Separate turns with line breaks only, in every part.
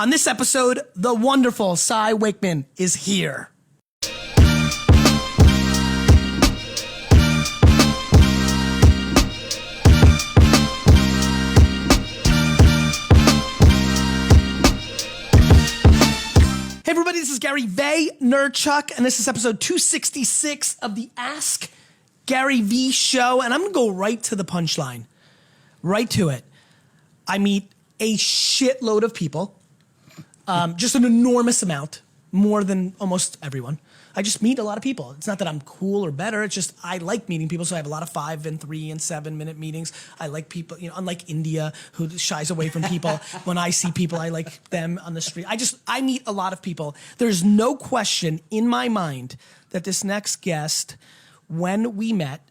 On this episode, the wonderful Cy Wakeman is here. Hey everybody, this is Garyvee, Nerdchuck, and this is episode 266 of the AskGaryVee show, and I'm gonna go right to the punchline, right to it. I meet a shitload of people, just an enormous amount, more than almost everyone. I just meet a lot of people. It's not that I'm cool or better, it's just I like meeting people, so I have a lot of 5 and 3 and 7 minute meetings. I like people, unlike India, who shies away from people. When I see people, I like them on the street. I meet a lot of people. There's no question in my mind that this next guest, when we met,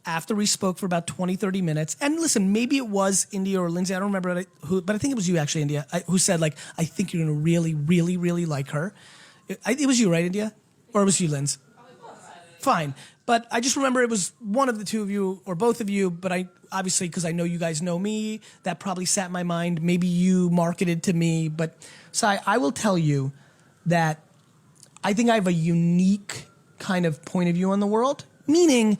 after we spoke for about 20, 30 minutes, and listen, maybe it was India or Lindsay, I don't remember who, but I think it was you actually, India, who said, like, I think you're gonna really, really, really like her. It was you, right, India? Or was you, Linz? Fine. But I just remember it was one of the two of you, or both of you, but I obviously, because I know you guys know me, that probably sat in my mind. Maybe you marketed to me, but Sai, I will tell you that I think I have a unique kind of point of view on the world, meaning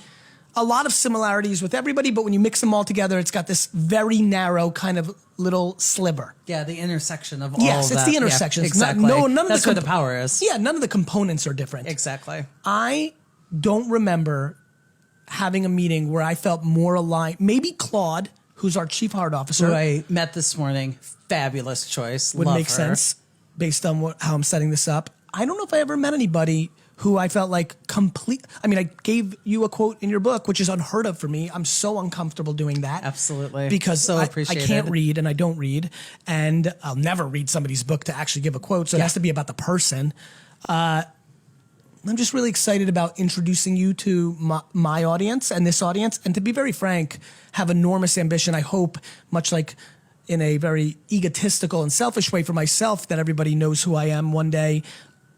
a lot of similarities with everybody, but when you mix them all together, it's got this very narrow kind of little sliver.
Yeah, the intersection of all
Yes,
of
it's
that.
the intersection.
Yeah,
It's
exactly.
none of
That's
the
where the power is.
Yeah, none of the components are different.
Exactly.
I don't remember having a meeting where I felt more aligned. Maybe Claude, who's our chief heart officer,
Who I met this morning. Fabulous choice.
would
Love
make
her.
sense based on how I'm setting this up. I don't know if I ever met anybody who I felt like I gave you a quote in your book, which is unheard of for me. I'm so uncomfortable doing that.
Absolutely.
Because
So
I
appreciated.
can't read and I don't read. And I'll never read somebody's book to actually give a quote. So it has to be about the person. I'm just really excited about introducing you to my audience and this audience. And to be very frank, have enormous ambition. I hope, much like in a very egotistical and selfish way for myself, that everybody knows who I am one day,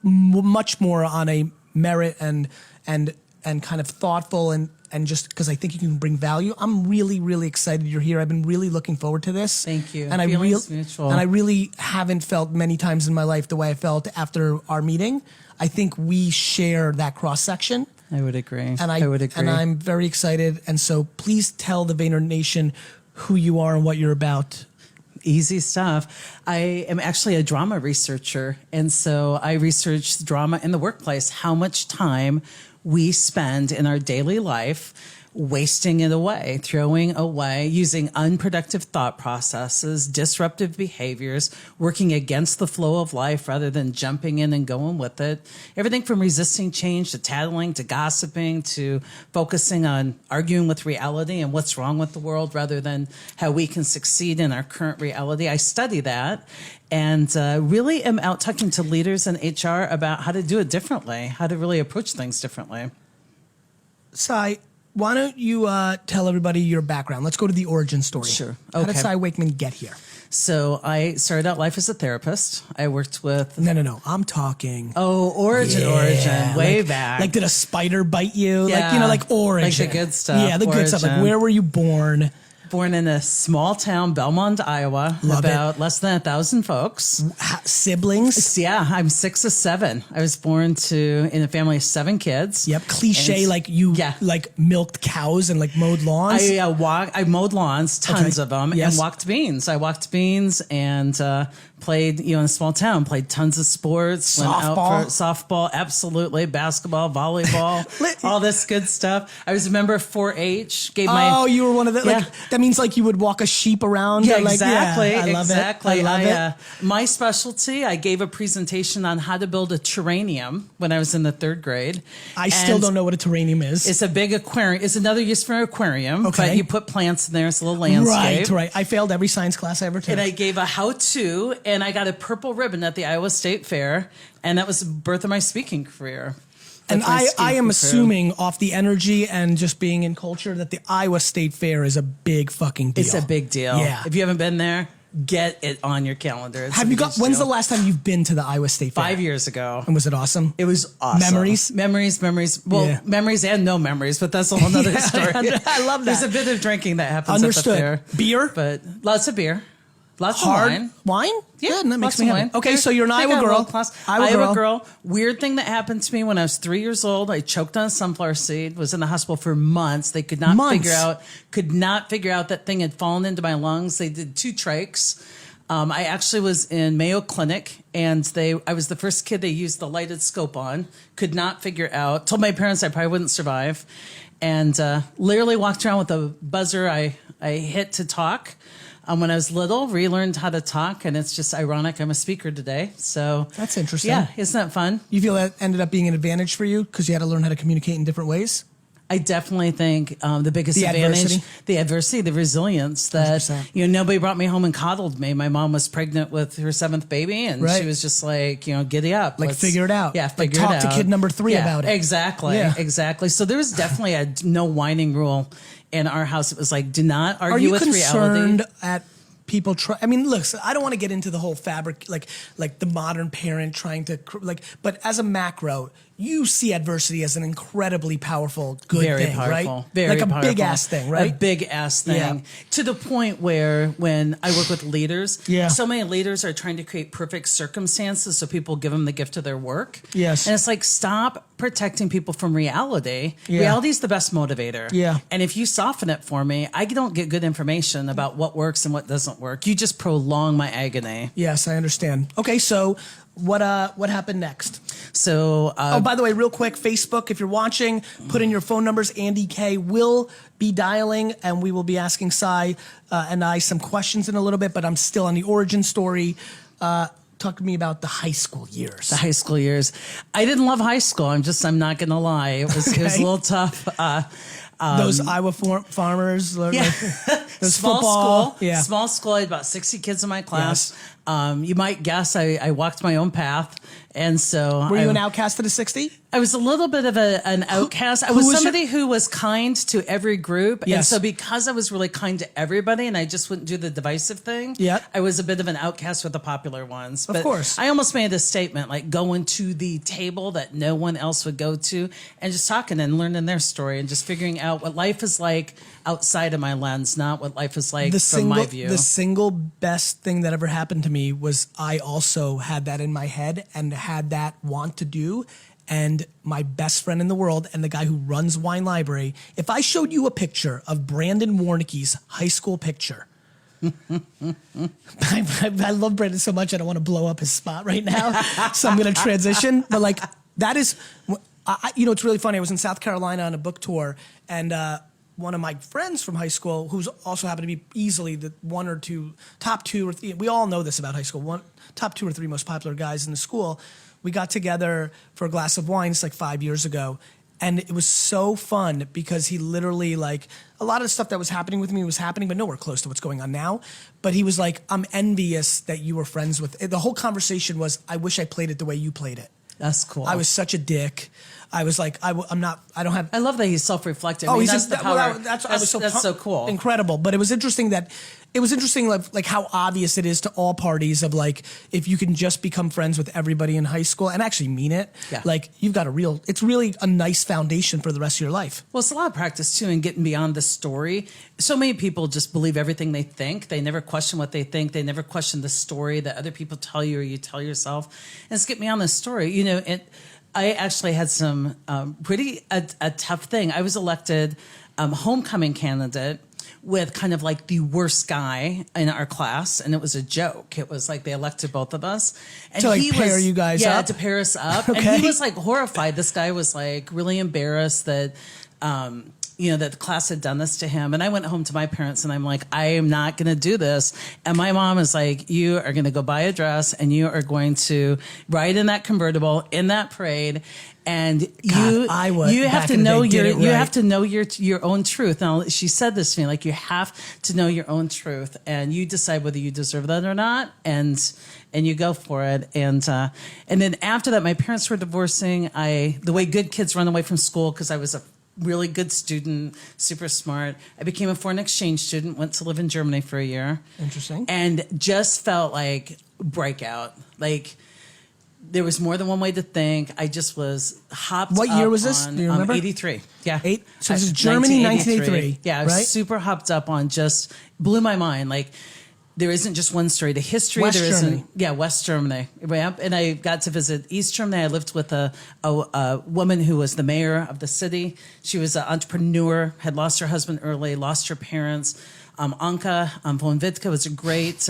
much more on a merit and kind of thoughtful and just because I think you can bring value. I'm really, really excited you're here. I've been really looking forward to this.
Thank you.
And
Mutual.
I really haven't felt many times in my life the way I felt after our meeting. I think we share that cross section.
I would agree.
And I
would agree.
And I'm very excited. And so please tell the Vayner Nation who you are and what you're about.
Easy stuff. I am actually a drama researcher. And so I research drama in the workplace, how much time we spend in our daily life wasting it away, throwing away, using unproductive thought processes, disruptive behaviors, working against the flow of life rather than jumping in and going with it. Everything from resisting change to tattling to gossiping to focusing on arguing with reality and what's wrong with the world rather than how we can succeed in our current reality. I study that and really am out talking to leaders in HR about how to do it differently, how to really approach things differently.
Cy, why don't you tell everybody your background? Let's go to the origin story.
Sure.
How did
Okay.
Cy Wakeman get here?
So I started out life as a therapist. I worked with...
No. I'm talking.
origin, way back.
Like, did a spider bite you?
Yeah.
Like origin.
Like the good stuff.
Yeah, the good stuff. Like,
Origin.
where were you born?
Born in a small town, Belmont, Iowa.
Love
about less than 1,000 folks.
Siblings?
Yeah, I'm 6 of 7. I was born in a family of 7 kids.
Yep, cliche,
And-
like you
Yeah.
like milked cows and like mowed lawns.
I mowed lawns, tons
Okay.
of them,
Yes.
and walked beans. I walked beans and played, in a small town, played tons of sports. Went out
Softball?
for softball, absolutely, basketball, volleyball, all this good stuff. I was a member of 4-H.
You were one of the,
Yeah.
like, that means like you would walk a sheep around.
Yeah,
or like,
exactly.
Yeah, I love
exactly.
it. I love it.
My specialty, I gave a presentation on how to build a terrarium when I was in the 3rd grade.
I still don't know what a terrarium is.
It's a big aquarium. It's another use for an aquarium.
Okay.
But you put plants in there. It's a little landscape.
Right. I failed every science class I ever took.
And I gave a how-to, and I got a purple ribbon at the Iowa State Fair, and that was the birth of my speaking career.
And
That's my
I
speaking
am
career.
assuming off the energy and just being in culture that the Iowa State Fair is a big fucking deal.
It's a big deal.
Yeah.
If you haven't been there, get it on your calendar. It's
Have
a
you
big
got, when's the
deal.
last time you've been to the Iowa State Fair?
5 years ago.
And was it awesome?
It was awesome.
Memories?
Memories. Well,
Yeah.
memories and no memories, but that's a whole nother story.
I love that.
There's a bit of drinking that happens
Understood.
at the fair.
Beer?
But lots of beer. Lots
hard
of wine.
Wine?
Yeah,
Good, that makes
lots
me
of
happy.
wine.
Okay, so you're an Iowa girl.
Iowa girl. Weird thing that happened to me when I was 3 years old. I choked on a sunflower seed. Was in the hospital for months. They could not figure out that thing had fallen into my lungs. They did 2 trachs. I actually was in Mayo Clinic, and I was the first kid they used the lighted scope on. Could not figure out. Told my parents I probably wouldn't survive, and literally walked around with a buzzer I hit to talk. When I was little, relearned how to talk, and it's just ironic I'm a speaker today. So
that's interesting.
Yeah, isn't that fun?
You feel that ended up being an advantage for you because you had to learn how to communicate in different ways?
I definitely think the biggest advantage, the adversity, the resilience that
100%.
Nobody brought me home and coddled me. My mom was pregnant with her 7th baby, and she was just like, giddy up,
figure it out.
Yeah, figure
talk
it out.
to kid number 3 about it.
Exactly. So there was definitely a no whining rule in our house. It was like, do not argue with reality.
Are you concerned at people try? I mean, look, I don't want to get into the whole fabric, like the modern parent trying to but as a macro, you see adversity as an incredibly powerful, good thing, right?
Very
like a
powerful.
big ass thing, right?
A big ass thing to the point where when I work with leaders, so many leaders are trying to create perfect circumstances so people give them the gift of their work.
Yes,
and it's like, stop protecting people from reality. Reality is the best motivator. And if you soften it for me, I don't get good information about what works and what doesn't work. You just prolong my agony.
Yes, I understand. Okay, so what happened next?
So,
by the way, real quick, Facebook, if you're watching, put in your phone numbers. Andy K will be dialing, and we will be asking Cy and I some questions in a little bit, but I'm still on the origin story. Talk to me about the high school years.
The high school years. I didn't love high school. I'm not going to lie. It was a little tough.
Those Iowa farmers, those
small school. Small school. I had about 60 kids in my class. You might guess I walked my own path. And so
were you an outcast of the 60?
I was a little bit of an outcast. I was somebody who was kind to every group. And so because I was really kind to everybody and I just wouldn't do the divisive thing, I was a bit of an outcast with the popular ones.
Of course.
I almost made a statement like going to the table that no one else would go to and just talking and learning their story and just figuring out what life is like outside of my lens, not what life is like from my view.
The single best thing that ever happened to me was I also had that in my head and had that want to do. And my best friend in the world and the guy who runs Wine Library, if I showed you a picture of Brandon Warnicke's high school picture, I love Brandon so much I don't want to blow up his spot right now, so I'm going to transition. But that is, it's really funny. I was in South Carolina on a book tour, and one of my friends from high school, who's also happened to be easily the top two or three, we all know this about high school, top 2 or 3 most popular guys in the school. We got together for a glass of wine, it's like 5 years ago. And it was so fun because he literally, a lot of the stuff that was happening with me was happening, but nowhere close to what's going on now. But he was like, I'm envious that you were friends with. The whole conversation was, I wish I played it the way you played it.
That's cool.
I was such a dick. I was like, I
love that he's self-reflective.
Oh,
that's the power.
That's
so cool.
Incredible. But it was interesting like how obvious it is to all parties of if you can just become friends with everybody in high school and actually mean it, you've got it's really a nice foundation for the rest of your life.
Well, it's a lot of practice too in getting beyond the story. So many people just believe everything they think. They never question what they think. They never question the story that other people tell you or you tell yourself. And it's get beyond the story. I actually had some pretty a tough thing. I was elected homecoming candidate with kind of like the worst guy in our class, and it was a joke. It was like they elected both of us. And
to pair you guys up?
Yeah, to pair us up. Okay. And he was horrified. This guy was really embarrassed that that the class had done this to him. And I went home to my parents and I'm like, I am not going to do this. And my mom is like, you are going to go buy a dress and you are going to ride in that convertible in that parade. And you have to know you have to know your own truth. Now, she said this to me, you have to know your own truth and you decide whether you deserve that or not. And you go for it. And then after that, my parents were divorcing. The way good kids run away from school, because I was a really good student, super smart. I became a foreign exchange student, went to live in Germany for a year.
Interesting.
And just felt like breakout. There was more than one way to think. I just was hopped.
What year was this? Do you remember?
83. Yeah.
So this is Germany, 1983.
Yeah, I was super hopped up on just blew my mind. there isn't just one story. The history
West
there
Germany.
isn't. Yeah, West Germany. Yep. And I got to visit East Germany. I lived with a woman who was the mayor of the city. She was an entrepreneur, had lost her husband early, lost her parents. Anka von Wittke was a great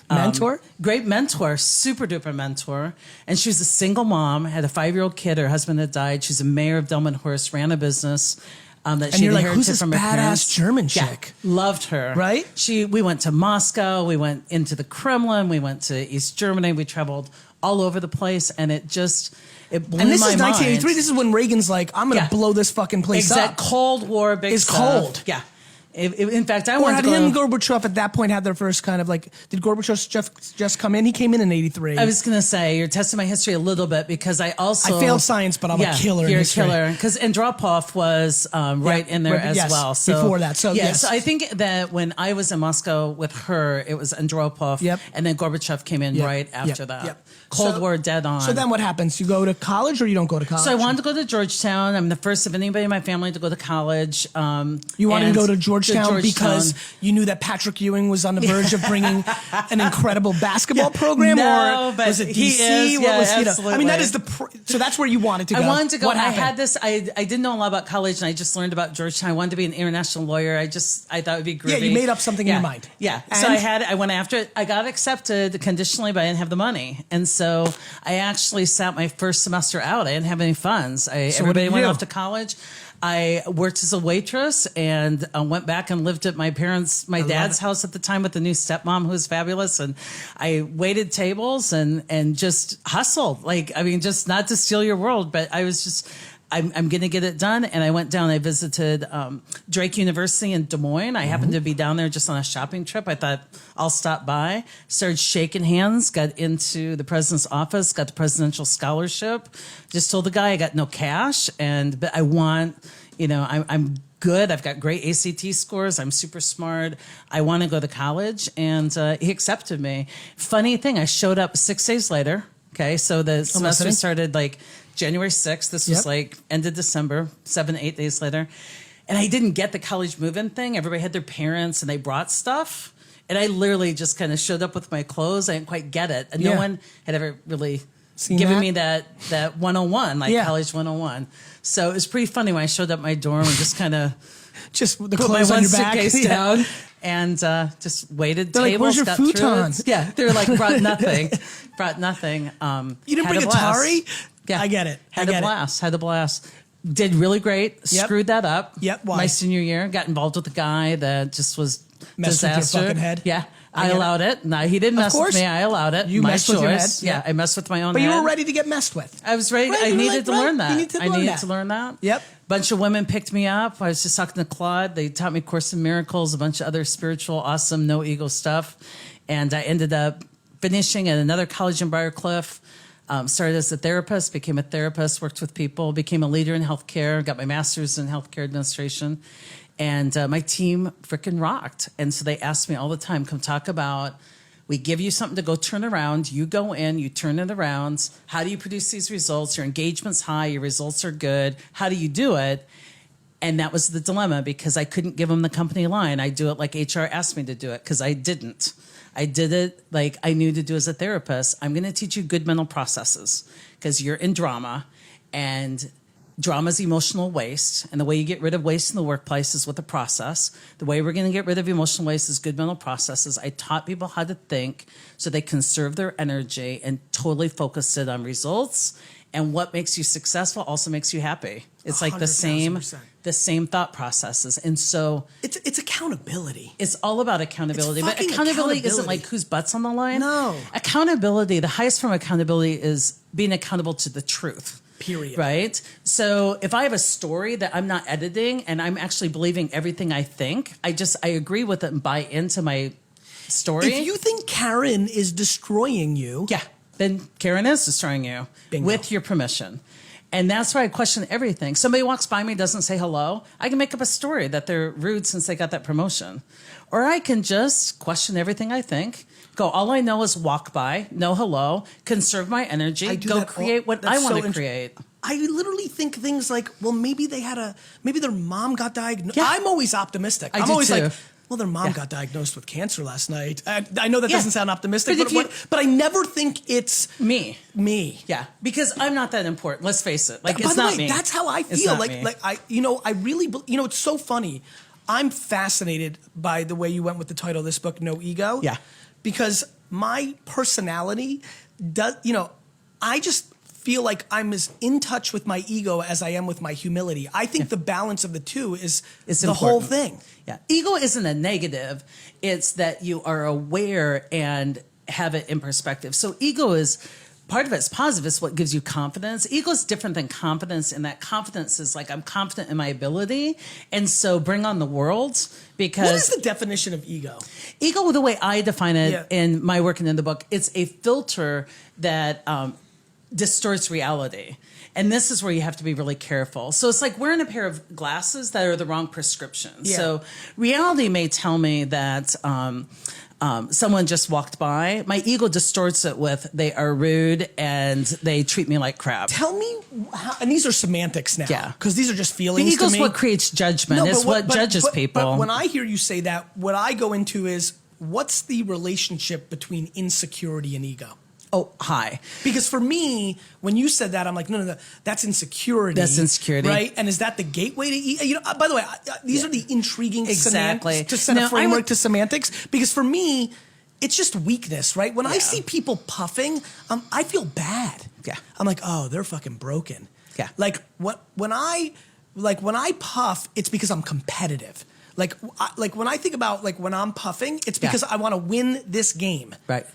mentor?
Great mentor, super duper mentor. And she was a single mom, had a 5-year-old kid. Her husband had died. She's a mayor of Delmenhorst, ran a business. That she
you're like,
inherited
who's this
from her
badass
parents.
German
Yeah,
chick?
loved her.
Right?
We went to Moscow. We went into the Kremlin. We went to East Germany. We traveled all over the place, and it blew my mind.
And this is 1983. This is when Reagan's like, I'm going to blow this fucking place up.
Cold War, big
It's
stuff.
cold.
Yeah. In fact, I
Or
wanted
had
to go.
him and Gorbachev at that point had their first kind of like, did Gorbachev just come in? He came in 83.
I was going to say, you're testing my history a little bit because I failed
science, but I'm a killer in
you're
history.
a killer. Because Andropov was right in there as well. So,
before that. So, yes.
So I think that when I was in Moscow with her, it was Andropov.
Yep.
And then Gorbachev came in right after that.
Yep.
Cold War dead on.
So then what happens? You go to college or you don't go to college?
So I wanted to go to Georgetown. I'm the first of anybody in my family to go to college.
You wanted to go to Georgetown because you knew that Patrick Ewing was on the verge of bringing an incredible basketball program,
No,
or
but
was it DC?
he is,
What was,
absolutely.
I mean, that is so that's where you wanted to go.
I wanted to go.
What
I
happened?
had this. I didn't know a lot about college, and I just learned about Georgetown. I wanted to be an international lawyer. I thought it would be groovy.
Yeah, you made up something in your mind.
Yeah.
And?
So I went after it. I got accepted conditionally, but I didn't have the money, and so I actually sat my first semester out. I didn't have any funds. Everybody went off to college. I worked as a waitress and went back and lived at my dad's house at the time with the new stepmom who was fabulous. And I waited tables and just hustled. Just not to steal your world, but I was just, I'm going to get it done. And I went down, I visited Drake University in Des Moines. I happened to be down there just on a shopping trip. I thought I'll stop by, started shaking hands, got into the president's office, got the presidential scholarship, just told the guy I got no cash. But I want, I'm good. I've got great ACT scores. I'm super smart. I want to go to college. And he accepted me. Funny thing, I showed up 6 days later. Okay. So the semester started January 6th. This was end of December, 7-8 days later. And I didn't get the college move-in thing. Everybody had their parents and they brought stuff. And I literally just kind of showed up with my clothes. I didn't quite get it. And no one had ever really given me that 101, college 101. So it was pretty funny when I showed up at my dorm and just kind of
just the
put
clothes
my
on
one
your back
suitcase down and just waited
They're
tables.
like, where's your futons?
Yeah, they were like, brought nothing.
You didn't bring Atari?
Yeah,
I get it.
Had a blast. Did really great. Screwed that up.
Yep. Why?
My senior year, got involved with a guy that just was
Messed with your
disaster.
fucking head?
Yeah. I allowed it. No, he didn't mess with me. I allowed it.
You
my
messed
choice.
with your head.
Yeah, I messed with my own
But
head.
you were ready to get messed with.
I was ready.
Right,
I needed to learn that.
You needed
to learn that.
Yep.
Bunch of women picked me up. I was just talking to Claude. They taught me Course in Miracles, a bunch of other spiritual, awesome, no ego stuff. And I ended up finishing at another college in Briarcliff. Started as a therapist, became a therapist, worked with people, became a leader in healthcare, got my master's in healthcare administration. And my team freaking rocked. And so they asked me all the time, come talk about, we give you something to go turn around. You go in, you turn it around. How do you produce these results? Your engagement's high, your results are good. How do you do it? And that was the dilemma because I couldn't give them the company line. I do it like HR asked me to do it because I didn't. I did it like I knew to do as a therapist. I'm going to teach you good mental processes because you're in drama and drama is emotional waste. And the way you get rid of waste in the workplace is with a process. The way we're going to get rid of emotional waste is good mental processes. I taught people how to think so they conserve their energy and totally focus it on results. And what makes you successful also makes you happy. It's like the same thought processes. And so
it's accountability.
It's all about accountability. But accountability isn't like whose butt's on the line.
No.
Accountability, the highest form of accountability is being accountable to the truth.
Period.
Right? So if I have a story that I'm not editing and I'm actually believing everything I think, I agree with it and buy into my story.
If you think Karen is destroying you.
Yeah. Then Karen is destroying you.
Bingo.
With your permission. And that's why I question everything. Somebody walks by me, doesn't say hello. I can make up a story that they're rude since they got that promotion. Or I can just question everything I think. Go, all I know is walk by, no hello, conserve my energy, go create what I want to create.
I literally think things like, well, maybe their mom got diagnosed.
Yeah.
I'm always optimistic.
I'm
always
too.
like, well, their mom got diagnosed with cancer last night. I know that doesn't sound optimistic,
But
but I never think it's
me.
Me.
Yeah, because I'm not that important. Let's face it. Like,
By
it's
the
not
way,
me.
that's how I
It's
feel.
not me.
I really, it's so funny. I'm fascinated by the way you went with the title of this book, No Ego.
Yeah.
Because my personality does, I just feel like I'm as in touch with my ego as I am with my humility. I think the balance of the two is
It's
the
important.
whole thing.
Yeah. Ego isn't a negative. It's that you are aware and have it in perspective. So ego is, part of it's positive. It's what gives you confidence. Ego is different than confidence in that confidence is like, I'm confident in my ability. And so bring on the world because.
What is the definition of ego?
Ego, the way I define it in my work and in the book, it's a filter that distorts reality. And this is where you have to be really careful. So it's like wearing a pair of glasses that are the wrong prescription.
Yeah.
So reality may tell me that someone just walked by. My ego distorts it with they are rude and they treat me like crap.
Tell me how, and these are semantics now.
Yeah.
Because these are just
The
feelings
ego's
to me.
what creates judgment. It's what judges people.
But when I hear you say that, what I go into is, what's the relationship between insecurity and ego?
Oh, hi.
Because for me, when you said that, I'm like, no, that's insecurity.
That's insecurity.
Right? And is that the gateway to ego? By the way, these are the intriguing
Exactly.
to set a framework to semantics. Because for me, it's just weakness, right? When I see people puffing, I feel bad.
Yeah.
I'm like, oh, they're fucking broken.
Yeah.
Like when I puff, it's because I'm competitive. Like when I think about when I'm puffing, it's because I want to win this game.
Right.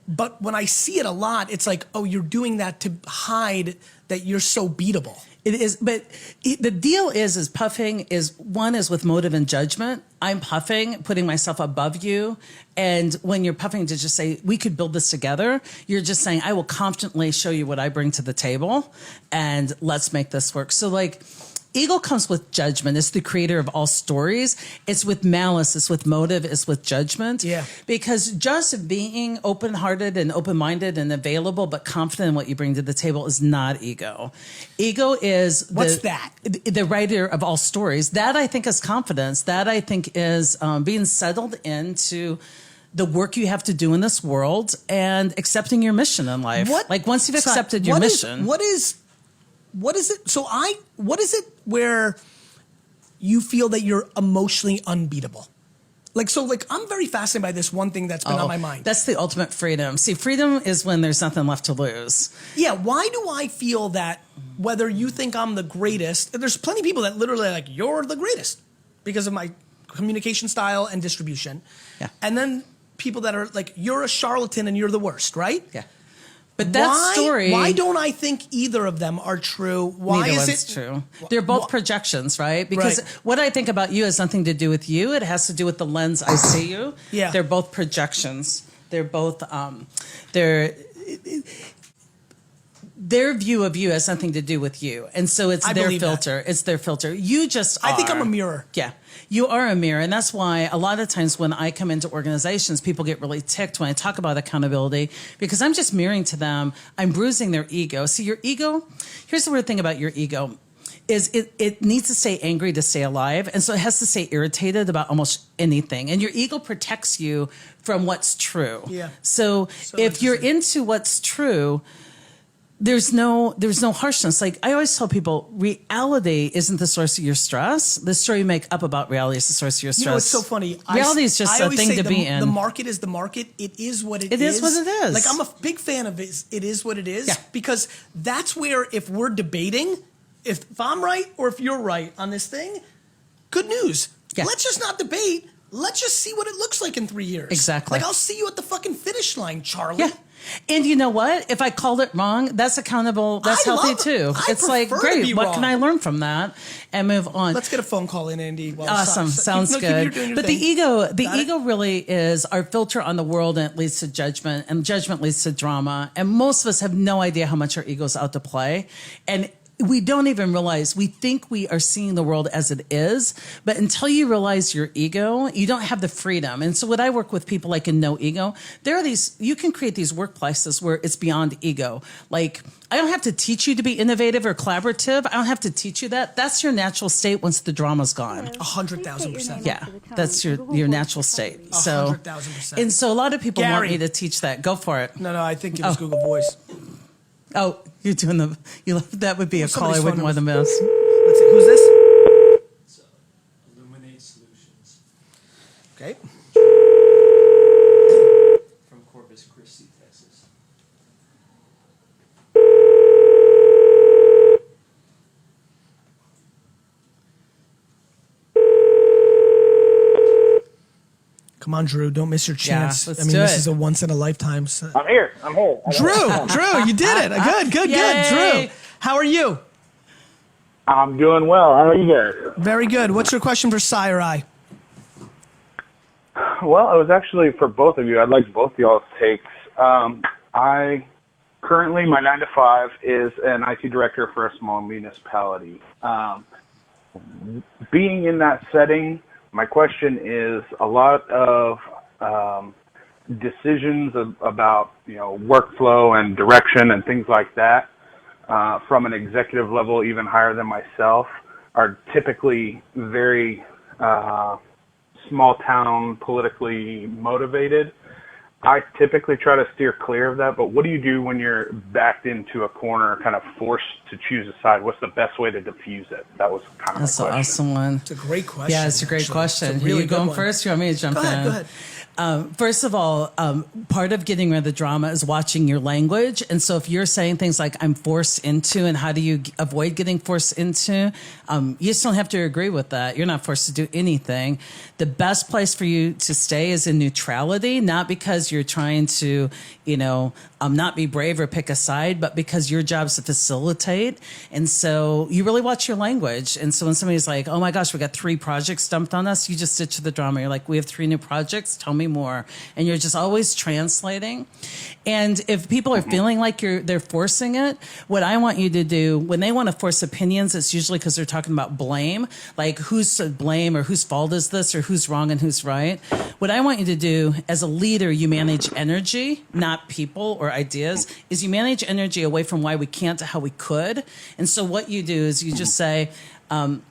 But when I see it a lot, it's like, oh, you're doing that to hide that you're so beatable.
It is, but the deal is puffing is with motive and judgment. I'm puffing, putting myself above you. And when you're puffing to just say, we could build this together, you're just saying, I will confidently show you what I bring to the table and let's make this work. So ego comes with judgment. It's the creator of all stories. It's with malice. It's with motive. It's with judgment. Yeah. Because just being open-hearted and open-minded and available but confident in what you bring to the table is not ego. Ego is the writer of all stories. That I think is confidence. That I think is being settled into the work you have to do in this world and accepting your mission in life. Once you've accepted your mission.
What is it? What is it where you feel that you're emotionally unbeatable? I'm very fascinated by this one thing that's been on my mind.
That's the ultimate freedom. See, freedom is when there's nothing left to lose.
Yeah. Why do I feel that whether you think I'm the greatest, there's plenty of people that literally are like, you're the greatest because of my communication style and distribution. Yeah. And then people that are like, you're a charlatan and you're the worst, right?
Yeah. But that story.
Why don't I think either of them are true? Why
Neither
is
one's
it
true? They're both projections, right? Because what I think about you has nothing to do with you. It has to do with the lens I see you. Yeah. They're both projections. They're both their view of you has nothing to do with you. And so it's their filter. It's their filter. You just are.
I think I'm a mirror.
Yeah. You are a mirror. And that's why a lot of times when I come into organizations, people get really ticked when I talk about accountability because I'm just mirroring to them. I'm bruising their ego. See, your ego, here's the weird thing about your ego is it needs to stay angry to stay alive. And so it has to stay irritated about almost anything. And your ego protects you from what's true. Yeah. So if you're into what's true, there's no harshness. Like I always tell people, reality isn't the source of your stress. The story you make up about reality is the source of your stress.
You know, it's so funny.
Reality is just a thing to be in.
The market is the market. It is what it is.
It is what it is.
Like I'm a big fan of it. It is what it is. Yeah. Because that's where if we're debating, if I'm right or if you're right on this thing, good news. Yeah. Let's just not debate. Let's just see what it looks like in 3 years.
Exactly.
Like I'll see you at the fucking finish line, Charlie.
Yeah. And you know what? If I called it wrong, that's accountable. That's healthy too. It's like, great. What can I learn from that and move on?
Let's get a phone call in, Andy.
Awesome. Sounds good. But the ego really is our filter on the world, and it leads to judgment, and judgment leads to drama. And most of us have no idea how much our ego's out to play. And we don't even realize, we think we are seeing the world as it is, but until you realize your ego, you don't have the freedom. And so when I work with people like in No Ego, there are these, you can create these workplaces where it's beyond ego. Like, I don't have to teach you to be innovative or collaborative. I don't have to teach you that. That's your natural state once the drama's gone.
100,000%.
Yeah, that's your natural state. So,
100,000%.
and so a lot of people want
Gary.
me to teach that. Go for it.
No, I think it was Google Voice.
Oh, you're doing that would be a call I
Somebody's
wouldn't
phone
want to miss.
Let's see. Who's this?
It's Illuminate Solutions
Okay.
from Corpus Christi, Texas.
Come on, Drew. Don't miss your chance.
let's
I mean,
do
this
it.
is a once in a lifetime. So.
I'm here.
Drew, you did it. Good.
Yay.
Drew, how are you?
I'm doing well. How are you guys?
Very good. What's your question for Cy or I?
Well, it was actually for both of you. I'd like both of y'all's takes. I currently, my 9 to 5 is an IT director for a small municipality. Being in that setting, my question is a lot of decisions about workflow and direction and things like that from an executive level, even higher than myself, are typically very small town, politically motivated. I typically try to steer clear of that, but what do you do when you're backed into a corner, kind of forced to choose a side? What's the best way to diffuse it? That was kind of
That's
my
an
question.
awesome one.
It's a great question.
Yeah, it's a great
actually.
question.
It's a really
you
good
going
one.
first? You want me to jump
Go ahead.
in?
Go ahead.
First of all, part of getting rid of the drama is watching your language. And so if you're saying things like, I'm forced into, and how do you avoid getting forced into, you just don't have to agree with that. You're not forced to do anything. The best place for you to stay is in neutrality, not because you're trying to, not be brave or pick a side, but because your job is to facilitate. And so you really watch your language. And so when somebody's like, oh my gosh, we got 3 projects dumped on us, you just ditch the drama. You're like, we have 3 new projects. Tell me more. And you're just always translating. And if people are feeling like they're forcing it, what I want you to do when they want to force opinions, it's usually because they're talking about blame, like who's to blame or whose fault is this or who's wrong and who's right. What I want you to do as a leader, you manage energy, not people or ideas, is you manage energy away from why we can't to how we could. And so what you do is you just say,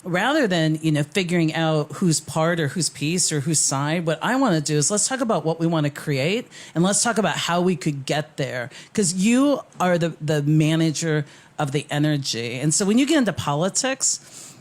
rather than, figuring out whose part or whose piece or whose side, what I want to do is let's talk about what we want to create and let's talk about how we could get there. Because you are the manager of the energy. And so when you get into politics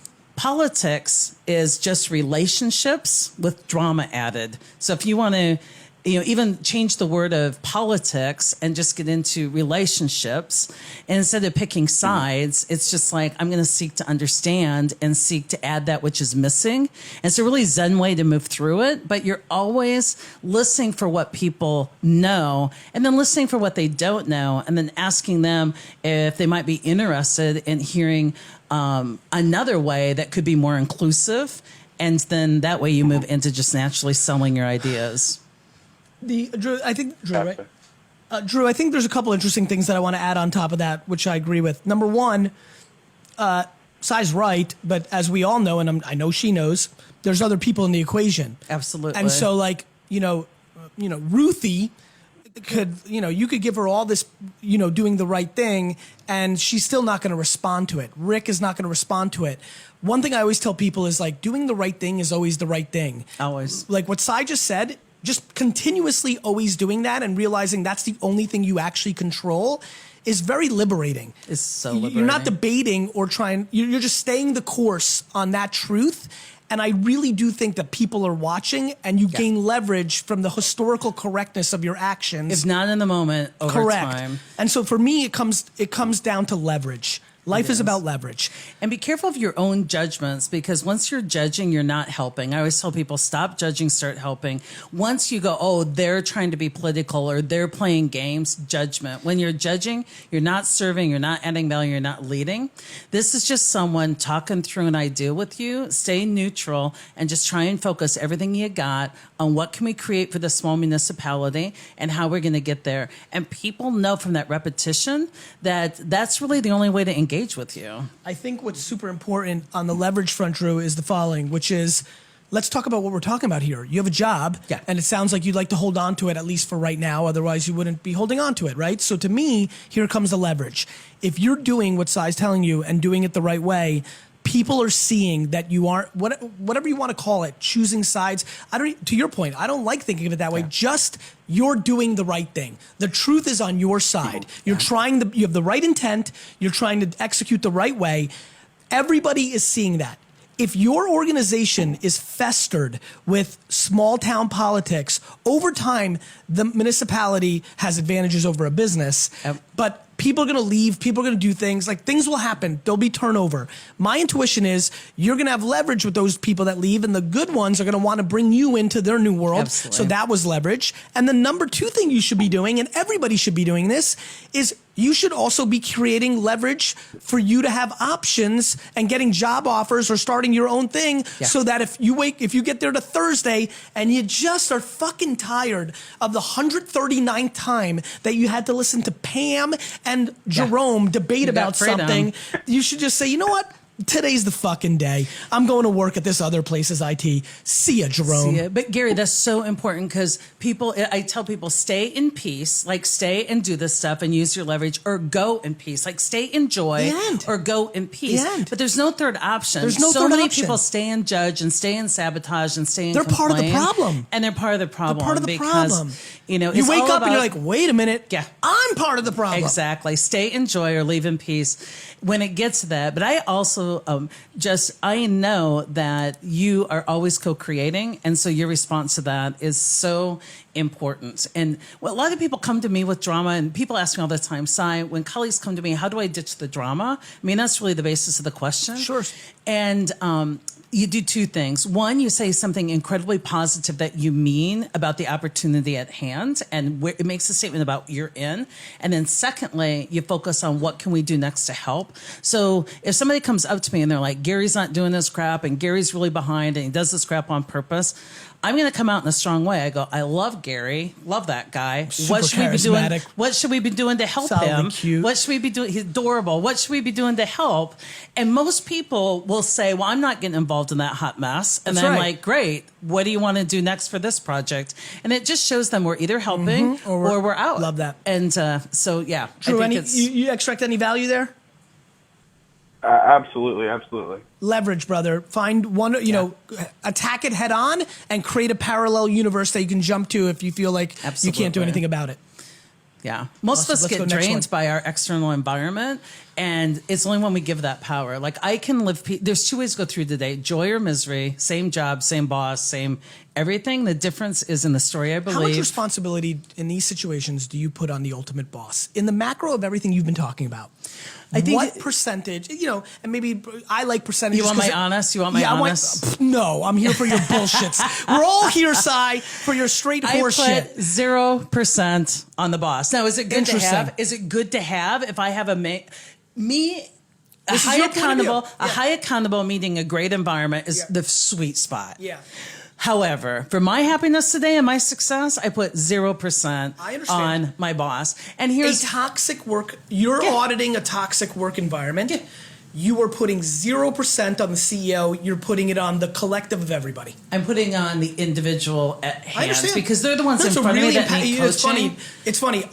is just relationships with drama added. So if you want to even change the word of politics and just get into relationships. And instead of picking sides, it's just like, I'm going to seek to understand and seek to add that which is missing. And it's a really Zen way to move through it, but you're always listening for what people know and then listening for what they don't know and then asking them if they might be interested in hearing another way that could be more inclusive. And then that way you move into just naturally selling your ideas.
Drew, right? Drew, I think there's a couple interesting things that I want to add on top of that, which I agree with. Number one, Cy's right, but as we all know, and I know she knows, there's other people in the equation.
Absolutely.
And so, Ruthie could, you could give her all this, doing the right thing, and she's still not going to respond to it. Rick is not going to respond to it. One thing I always tell people is doing the right thing is always the right thing. Always. Like what Cy just said. Just continuously always doing that and realizing that's the only thing you actually control is very liberating.
It's so liberating.
You're not debating or you're just staying the course on that truth. And I really do think that people are watching and you gain leverage from the historical correctness of your actions.
If not in the moment, over time.
And so for me, it comes down to leverage. Life is about leverage.
And be careful of your own judgments because once you're judging, you're not helping. I always tell people, stop judging, start helping. Once you go, oh, they're trying to be political or they're playing games, judgment. When you're judging, you're not serving, you're not adding value, you're not leading. This is just someone talking through an idea with you. Stay neutral and just try and focus everything you got on what can we create for the small municipality and how we're going to get there. And people know from that repetition that that's really the only way to engage engage with you.
I think what's super important on the leverage front, Drew, is the following, which is, let's talk about what we're talking about here. You have a job, and it sounds like you'd like to hold on to it, at least for right now. Otherwise, you wouldn't be holding on to it, right? So to me, here comes the leverage. If you're doing what Sai's telling you and doing it the right way, people are seeing that you aren't, whatever you want to call it, choosing sides. To your point, I don't like thinking of it that way. Just you're doing the right thing. The truth is on your side. You're you have the right intent. You're trying to execute the right way. Everybody is seeing that. If your organization is festered with small town politics, over time, the municipality has advantages over a business, but people are going to leave. People are going to do things. Like, things will happen. There'll be turnover. My intuition is you're going to have leverage with those people that leave, and the good ones are going to want to bring you into their new world.
Absolutely.
So that was leverage. And the number two thing you should be doing, and everybody should be doing this, is you should also be creating leverage for you to have options and getting job offers or starting your own thing, so that if you get there to Thursday and you just are fucking tired of the 139th time that you had to listen to Pam and Jerome debate about something, you should just say, you know what? Today's the fucking day. I'm going to work at this other place's IT. See ya, Jerome.
See ya. But Gary, that's so important, because I tell people, stay in peace, like stay and do this stuff and use your leverage, or go in peace, like stay in joy, or go in peace.
The
but there's no third option.
There's no
so
third
many
option.
people stay and judge and stay and sabotage and stay and
They're
complain,
part of the problem.
And they're part of the problem.
They're part of the
because,
problem.
You know,
you
it's
wake
all
up and you're
about-
like, wait a minute.
Yeah.
I'm part of the problem.
Exactly. Stay in joy or leave in peace when it gets to that. But I also I know that you are always co-creating, and so your response to that is so important. And a lot of people come to me with drama, and people ask me all the time, Sai, when colleagues come to me, how do I ditch the drama? I mean, that's really the basis of the question.
Sure.
And you do two things. One, you say something incredibly positive that you mean about the opportunity at hand, and it makes a statement about you're in. And then secondly, you focus on what can we do next to help. So if somebody comes up to me and they're like, Gary's not doing this crap, and Gary's really behind, and he does this crap on purpose, I'm going to come out in a strong way. I go, I love Gary, love that guy.
Super
What should we be doing?
charismatic.
What should we be doing to help
Solidly
him?
cute.
What should we be doing? He's adorable. What should we be doing to help? And most people will say, well, I'm not getting involved in that hot mess. And
That's
then I'm
right.
like, great. What do you want to do next for this project? And it just shows them we're either helping or we're out.
Love that.
And so, yeah.
Drew,
I think
you extract any value there?
Absolutely, absolutely.
Leverage, brother. Find one, attack it head on and create a parallel universe that you can jump to if you feel like you can't do
Absolutely.
anything about it.
Yeah. Most of us
Let's go
get
next
drained
one.
by our external environment, and it's only when we give that power. Like, I can live, there's two ways to go through the day, joy or misery, same job, same boss, same everything. The difference is in the story, I believe.
How much responsibility in these situations do you put on the ultimate boss? In the macro of everything you've been talking about,
I think
what percentage, and maybe I like percentages.
You want my honest? You want my honest?
No, I'm here for your bullshits. We're all here, Sai, for your straight horse
I
shit.
put 0% on the boss. Now, is it good to
Interesting.
have? Is it good to have if I have a
This is
high
your point of view.
accountable, a
Yeah.
high accountable meeting, a great environment is
Yeah.
the sweet spot.
Yeah.
However, for my happiness today and my success, I put 0%
I understand.
on my boss. And
A
here's
toxic work, you're auditing a toxic work environment.
Yeah.
You are putting 0% on the CEO. You're putting it on the collective of everybody.
I'm putting on the individual at
I
hands
understand.
because they're the ones
That's
in
a
front of me
really
that need coaching.
It's funny.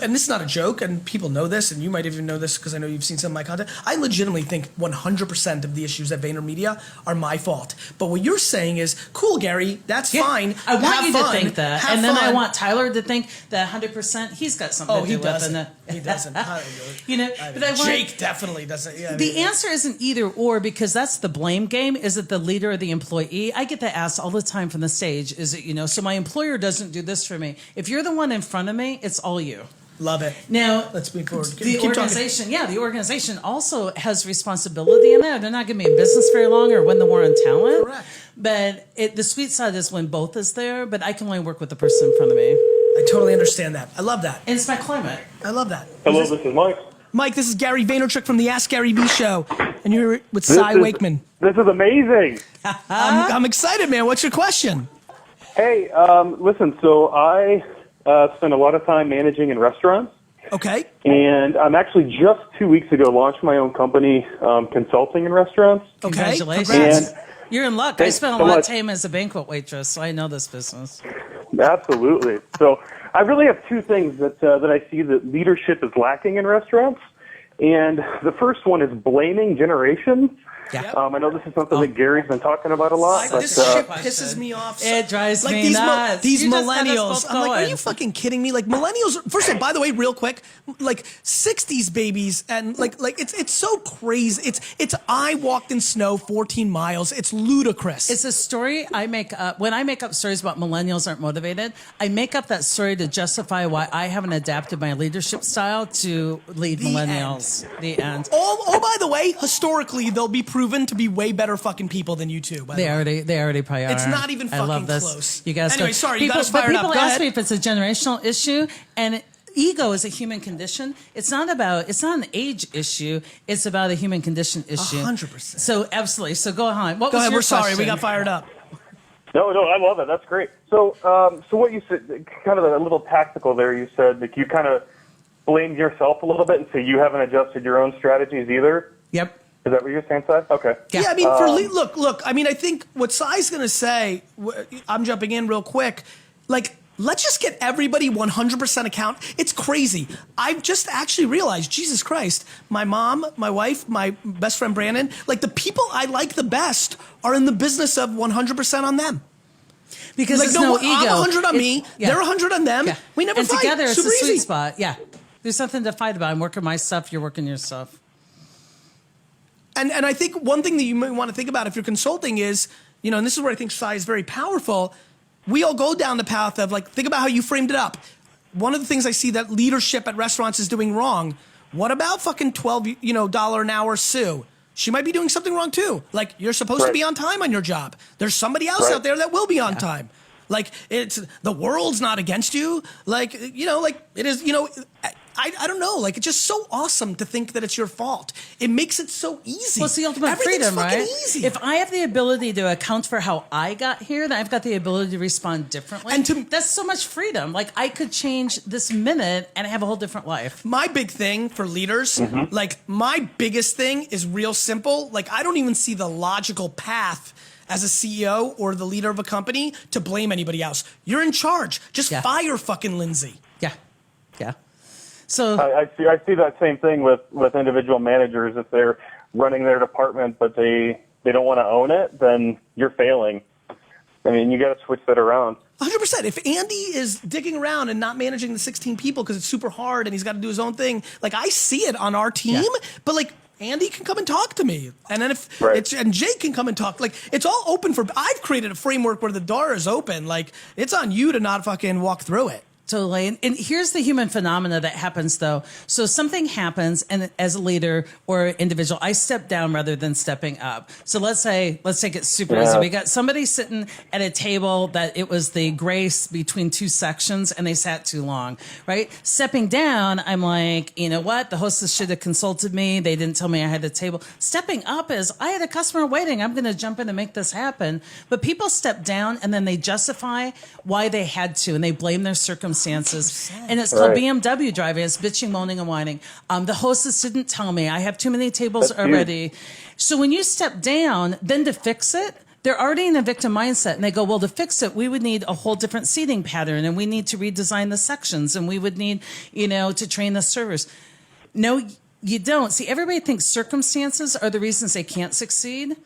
And this is not a joke, and people know this, and you might even know this because I know you've seen some of my content. I legitimately think 100% of the issues at VaynerMedia are my fault. But what you're saying is, cool, Gary, that's
Yeah,
fine.
I want
Have
you
fun.
to think that,
Have
and then I
fun.
want Tyler to think that 100% he's got something
Oh,
to
he
do with.
doesn't. He doesn't.
But I want
Jake definitely doesn't. Yeah,
the answer isn't either or, because that's the blame game. Is it the leader or the employee? I get that asked all the time from the stage. Is it, so my employer doesn't do this for me. If you're the one in front of me, it's all you.
Love it.
Now,
Let's move forward.
The
Keep talking.
organization, the organization also has responsibility in that. They're not going to be in business very long or win the war on talent.
Correct.
But the sweet side is when both is there, but I can only work with the person in front of me.
I totally understand that. I love that.
And it's my climate.
I love that.
Hello, this is Mike.
Mike, this is Gary Vaynerchuk from the AskGaryVee show, and you're with Sai Wakeman.
This is amazing.
I'm excited, man. What's your question?
Hey, listen, so I spend a lot of time managing in restaurants,
Okay.
And I'm actually just 2 weeks ago launched my own company, consulting in restaurants.
Okay.
Congratulations.
Congrats.
And
You're in luck. I
Thanks
spent a
so
lot of
much.
time as a banquet waitress, so I know this business.
Absolutely. So I really have two things that I see that leadership is lacking in restaurants. And the first one is blaming generations.
Yeah.
I know this is something that Gary's been talking about a lot.
This shit pisses me off.
It drives
like
me
these
nuts.
these
You just got us
millennials.
both
I'm like, are
going.
you fucking kidding me? Like millennials. First of all, by the way, real quick, like 60s babies and like it's so crazy. It's I walked in snow 14 miles. It's ludicrous.
It's a story I make up. When I make up stories about millennials aren't motivated, I make up that story to justify why I haven't adapted my leadership style to lead millennials. The end.
Oh, by the way, historically, they'll be proven to be way better fucking people than you two. By the way.
They already probably are.
It's not even
I love
fucking
this.
close.
You guys
Anyway,
go.
sorry, you
people,
got us fired
but
up.
people
Go
ask
ahead.
me if it's a generational issue, and ego is a human condition. It's not an age issue. It's about a human condition issue.
100%.
So absolutely. So go on. What
Go
was
ahead.
your
We're sorry.
question?
We got fired up.
No, I love it. That's great. So what you said, kind of a little tactical there, you said that you kind of blamed yourself a little bit and say you haven't adjusted your own strategies either.
Yep.
Is that what you're saying, Si? Okay.
Yeah, I mean, look. I mean, I think what Sai's going to say. I'm jumping in real quick. Like, let's just get everybody 100% account. It's crazy. I've just actually realized, Jesus Christ, my mom, my wife, my best friend Brandon, like the people I like the best are in the business of 100% on them.
Because
Like,
there's no,
I'm
ego.
100 on me.
Yeah.
They're 100 on them.
Yeah.
We never
and
fight.
together it's
Super
a sweet
easy.
spot. Yeah. There's nothing to fight about. I'm working my stuff. You're working your stuff.
And I think one thing that you might want to think about if you're consulting is, and this is where I think Sai is very powerful. We all go down the path of like, think about how you framed it up. One of the things I see that leadership at restaurants is doing wrong. What about fucking $12 an hour Sue? She might be doing something wrong too. Like you're supposed to be on time on your job. There's somebody else out there that will be on time. Like it's the world's not against you. Like like it is. I don't know. Like it's just so awesome to think that it's your fault. It makes it so easy.
Well, it's the ultimate
Everything's
freedom,
fucking
right?
Easy.
If I have the ability to account for how I got here, then I've got the ability to respond differently.
And
that's so much freedom. Like I could change this minute and have a whole different life.
My big thing for leaders, like my biggest thing is real simple. Like I don't even see the logical path as a CEO or the leader of a company to blame anybody else. You're in charge. Just fire fucking Lindsay.
Yeah. Yeah. So
I see that same thing with individual managers. If they're running their department but they don't want to own it, then you're failing. I mean, you got to switch that around.
100%. If Andy is digging around and not managing the 16 people because it's super hard and he's got to do his own thing, like I see it on our team, but like Andy can come and talk to me. And then and Jake can come and talk. Like it's all open I've created a framework where the door is open. Like it's on you to not fucking walk through it.
Totally. And here's the human phenomena that happens, though. So something happens, and as a leader or individual, I step down rather than stepping up. So let's take it super easy. We got somebody sitting at a table that it was the grace between two sections, and they sat too long, right? Stepping down, I'm like, you know what? The hostess should have consulted me. They didn't tell me I had a table. Stepping up is, I had a customer waiting. I'm going to jump in and make this happen. But people step down, and then they justify why they had to, and they blame their circumstances. 100%. And it's called BMW driving. It's bitching, moaning, and whining. The hostess didn't tell me. I have too many tables already. So when you step down, then to fix it, they're already in a victim mindset. And they go, well, to fix it, we would need a whole different seating pattern. And we need to redesign the sections. And we would need, to train the servers. No, you don't. See, everybody thinks circumstances are the reasons they can't succeed.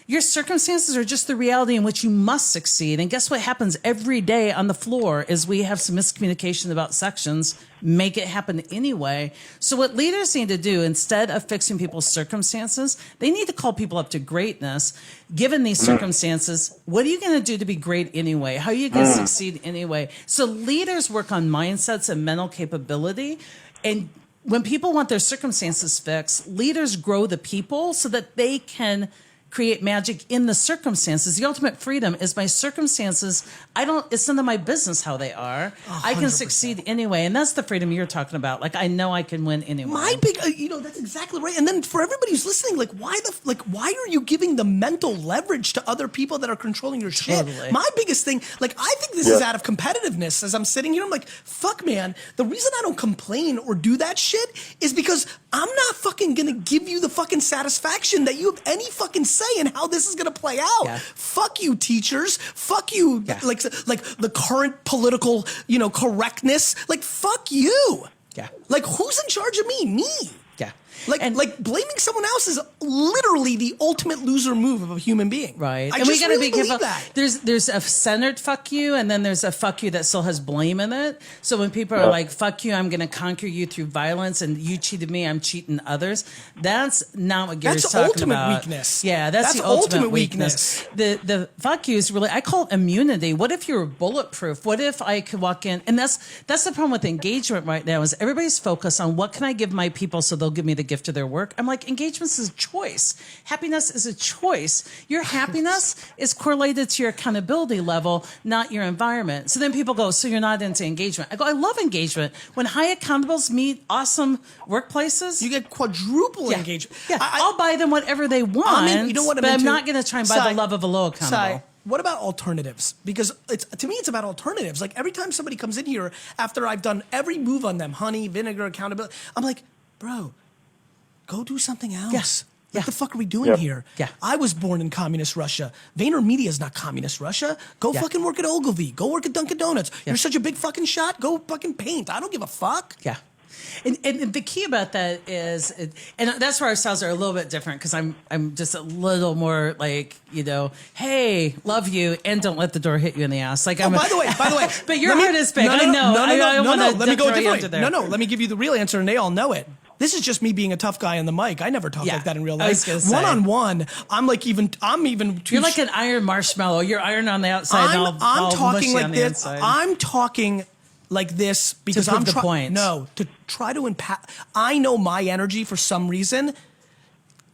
Your circumstances are just the reality in which you must succeed. And guess what happens every day on the floor is we have some miscommunication about sections, make it happen anyway. So what leaders need to do, instead of fixing people's circumstances, they need to call people up to greatness. Given these circumstances, what are you going to do to be great anyway? How are you going to succeed anyway? So leaders work on mindsets and mental capability. And when people want their circumstances fixed, leaders grow the people so that they can create magic in the circumstances. The ultimate freedom is my circumstances. It's none of my business how they are. I can
100%.
succeed anyway. And that's the freedom you're talking about. Like, I know I can win anyway.
My big, that's exactly right. And then for everybody who's listening, why are you giving the mental leverage to other people that are controlling your shit?
Totally.
My biggest thing, I think this is out of competitiveness. As I'm sitting here, I'm like, fuck, man. The reason I don't complain or do that shit is because I'm not fucking gonna give you the fucking satisfaction that you have any fucking say in how this is gonna play out.
Yeah.
Fuck you, teachers. Fuck you,
Yeah.
like the current political, correctness. Like, fuck you.
Yeah.
Like, who's in charge of me? Me.
Yeah.
Like blaming someone else is literally the ultimate loser move of a human being.
Right.
I
And
just
we gotta
really
be
believe
careful.
that.
There's a centered fuck you, and then there's a fuck you that still has blame in it. So when people are like, fuck you, I'm gonna conquer you through violence, and you cheated me, I'm cheating others. That's not what Gary's
That's
talking
ultimate
about.
weakness.
Yeah, that's the ultimate weakness. The fuck you is really, I call it immunity. What if you were bulletproof? What if I could walk in? And that's the problem with engagement right now is everybody's focused on what can I give my people so they'll give me the gift of their work. I'm like, engagement is a choice. Happiness is a choice. Your happiness is correlated to your accountability level, not your environment. So then people go, so you're not into engagement. I go, I love engagement. When high accountables meet awesome workplaces,
You get quadruple engagement.
yeah, I'll buy them whatever they want.
You know what I'm
but
into?
I'm not going to try and buy
Sai,
the love of a low accountable.
Sai, what about alternatives? Because to me, it's about alternatives. Like, every time somebody comes in here after I've done every move on them, honey, vinegar, accountability, I'm like, bro, go do something else.
Yes.
What
Yeah.
the fuck are we doing here?
Yeah.
I was born in communist Russia. VaynerMedia is not communist Russia. Go
Yeah.
fucking work at Ogilvy. Go work at Dunkin' Donuts. You're such a big fucking shot. Go fucking paint. I don't give a fuck.
Yeah. And the key about that is, and that's where our styles are a little bit different because I'm just a little more like, hey, love you, and don't let the door hit you in the ass. Like,
By the way,
but your heart is big. I know.
Let me go
throw you
different.
under there.
No, let me give you the real answer, and they all know it. This is just me being a tough guy on the mic. I never talk
Yeah,
like that in real
I was
life.
gonna say.
One on one, I'm even too.
You're like an iron marshmallow. You're iron on the outside.
I'm
and I'll
talking
mushy
like
on the
this.
inside.
I'm talking like this because
prove
I'm
the point.
No, to try to impact. I know my energy for some reason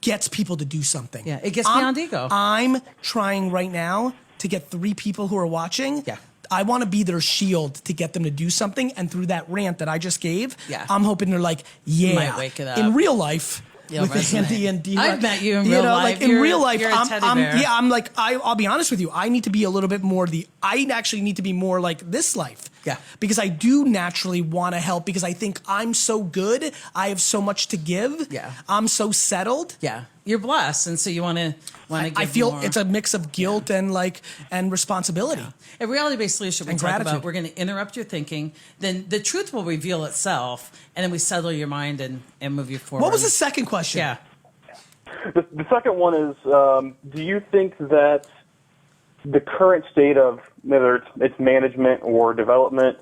gets people to do something.
Yeah, it gets beyond ego.
I'm trying right now to get 3 people who are watching.
Yeah.
I want to be their shield to get them to do something. And through that rant that I just gave,
Yeah.
I'm hoping they're like, yeah.
Might wake it up.
In real life,
You'll
with
resonate.
Andy and D.
I've met you in real life.
Like in real life,
you're a teddy bear.
I'm like, I'll be honest with you. I need to be a little bit more I actually need to be more like this life.
Yeah.
Because I do naturally want to help because I think I'm so good. I have so much to give.
Yeah.
I'm so settled.
Yeah, you're blessed, and so you want to give
I feel
more.
it's a mix of guilt and responsibility.
At reality-based leadership, we
And
talk
gratitude.
about we're going to interrupt your thinking, then the truth will reveal itself, and then we settle your mind and move you forward.
What was the second question?
Yeah.
The second one is, do you think that the current state of whether it's management or development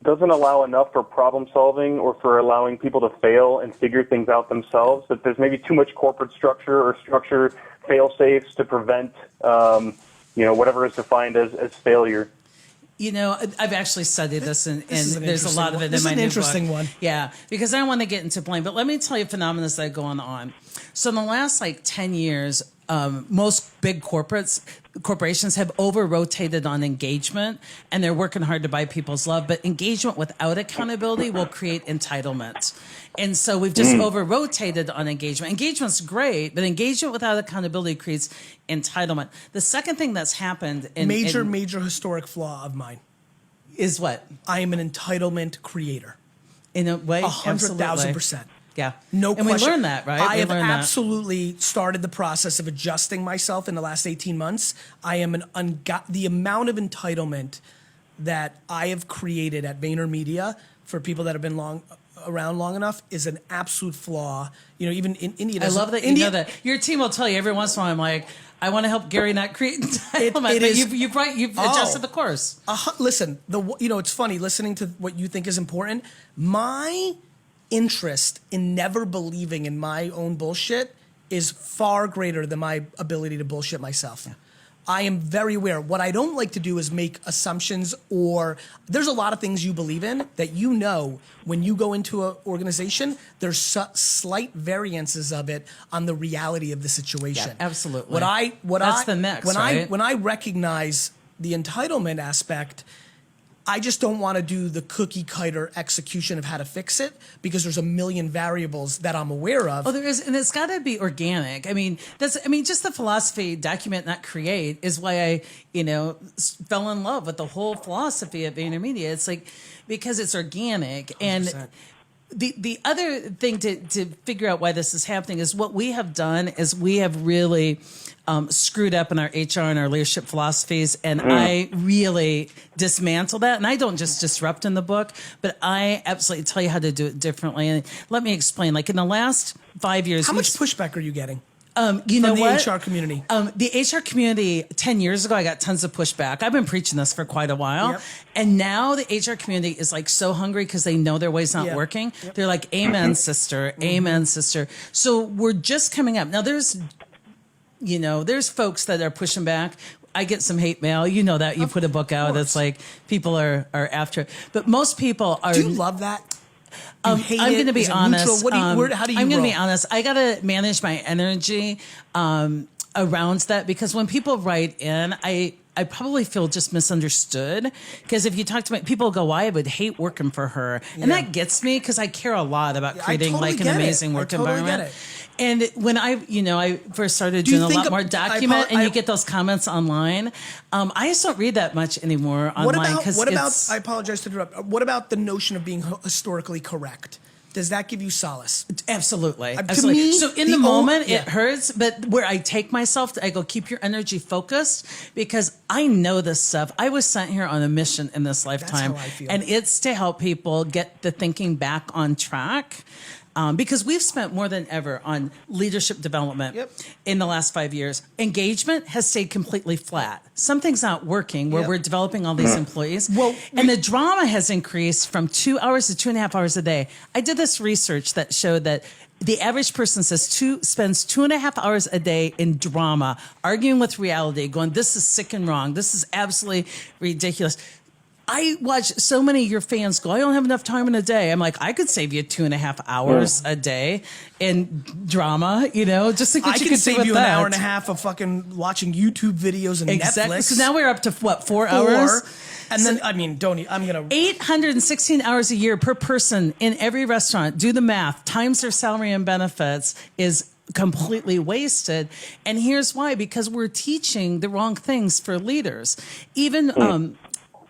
doesn't allow enough for problem solving or for allowing people to fail and figure things out themselves? That there's maybe too much corporate structure or structure fail-safes to prevent, whatever is defined as failure?
I've actually studied this, and
is an
there's a lot of it
interesting one. This
in my
is an
new
interesting
book.
one.
Yeah, because I don't want to get into blame, but let me tell you phenomena that are going on. So in the last 10 years, most big corporations have over-rotated on engagement, and they're working hard to buy people's love. But engagement without accountability will create entitlement. And so we've just over-rotated on engagement. Engagement's great, but engagement without accountability creates entitlement. The second thing that's happened
Major historic flaw of mine.
is what?
I am an entitlement creator.
In a way,
100,000%.
Yeah.
No
and
question.
we learned that, right?
I
We
have
learned that.
absolutely started the process of adjusting myself in the last 18 months. I am the amount of entitlement that I have created at VaynerMedia for people that have been around long enough is an absolute flaw. Even in India.
I love that you know that. Your team will tell you every once in a while, I'm like, I want to help Gary not create entitlement.
It
but
is-
you've adjusted the course.
Listen, it's funny listening to what you think is important. My interest in never believing in my own bullshit is far greater than my ability to bullshit myself. I am very aware. What I don't like to do is make assumptions, or there's a lot of things you believe in that when you go into an organization, there's slight variances of it on the reality of the situation.
Yeah, absolutely.
That's
the mix,
when
right?
I recognize the entitlement aspect, I just don't want to do the cookie cutter execution of how to fix it, because there's a million variables that I'm aware of.
Oh, there is, and it's got to be organic. Just the philosophy, document, not create, is why I, fell in love with the whole philosophy of VaynerMedia. It's like, because it's organic. 100%. And the other thing to figure out why this is happening is what we have done is we have really screwed up in our HR and our leadership philosophies, and I really dismantle that. And I don't just disrupt in the book, but I absolutely tell you how to do it differently. And let me explain. Like in the last 5 years,
how much pushback are you getting?
From
the HR community?
The HR community, 10 years ago, I got tons of pushback. I've been preaching this for quite a while.
Yep.
And now the HR community is like so hungry because they know their way's not working. Yep. They're like, amen, sister, amen, sister. So we're just coming up. Now there's folks that are pushing back. I get some hate mail. You know that. You put a book out. It's like people are after it. But most people are.
Do you love that?
I'm going to be honest.
How do you
I'm going to be
roll?
honest. I got to manage my energy around that, because when people write in, I probably feel just misunderstood, because if you talk to people go, well, I would hate working for her. And that gets me, because I care a lot about creating an amazing work environment. And when I first started doing a lot more document, and you get those comments online, I just don't read that much anymore online.
What about, I apologize to interrupt, what about the notion of being historically correct? Does that give you solace?
Absolutely.
To me,
so in the moment, it hurts, but where I take myself, I go, keep your energy focused, because I know this stuff. I was sent here on a mission in this lifetime.
That's how I feel.
And it's to help people get the thinking back on track. Because we've spent more than ever on leadership development in the last 5 years. Engagement has stayed completely flat. Something's not working where we're developing all these employees. And the drama has increased from 2 hours to 2.5 hours a day. I did this research that showed that the average person spends 2.5 hours a day in drama, arguing with reality, going, this is sick and wrong. This is absolutely ridiculous. I watch so many of your fans go, I don't have enough time in a day. I'm like, I could save you 2.5 hours a day in drama, just think what
I
you
can
could
save
do with
you
that.
an hour and a half of fucking watching YouTube videos and Netflix.
So now we're up to what, 4 hours?
And then, I'm going to...
816 hours a year per person in every restaurant. Do the math. Times their salary and benefits is completely wasted. And here's why, because we're teaching the wrong things for leaders. Even...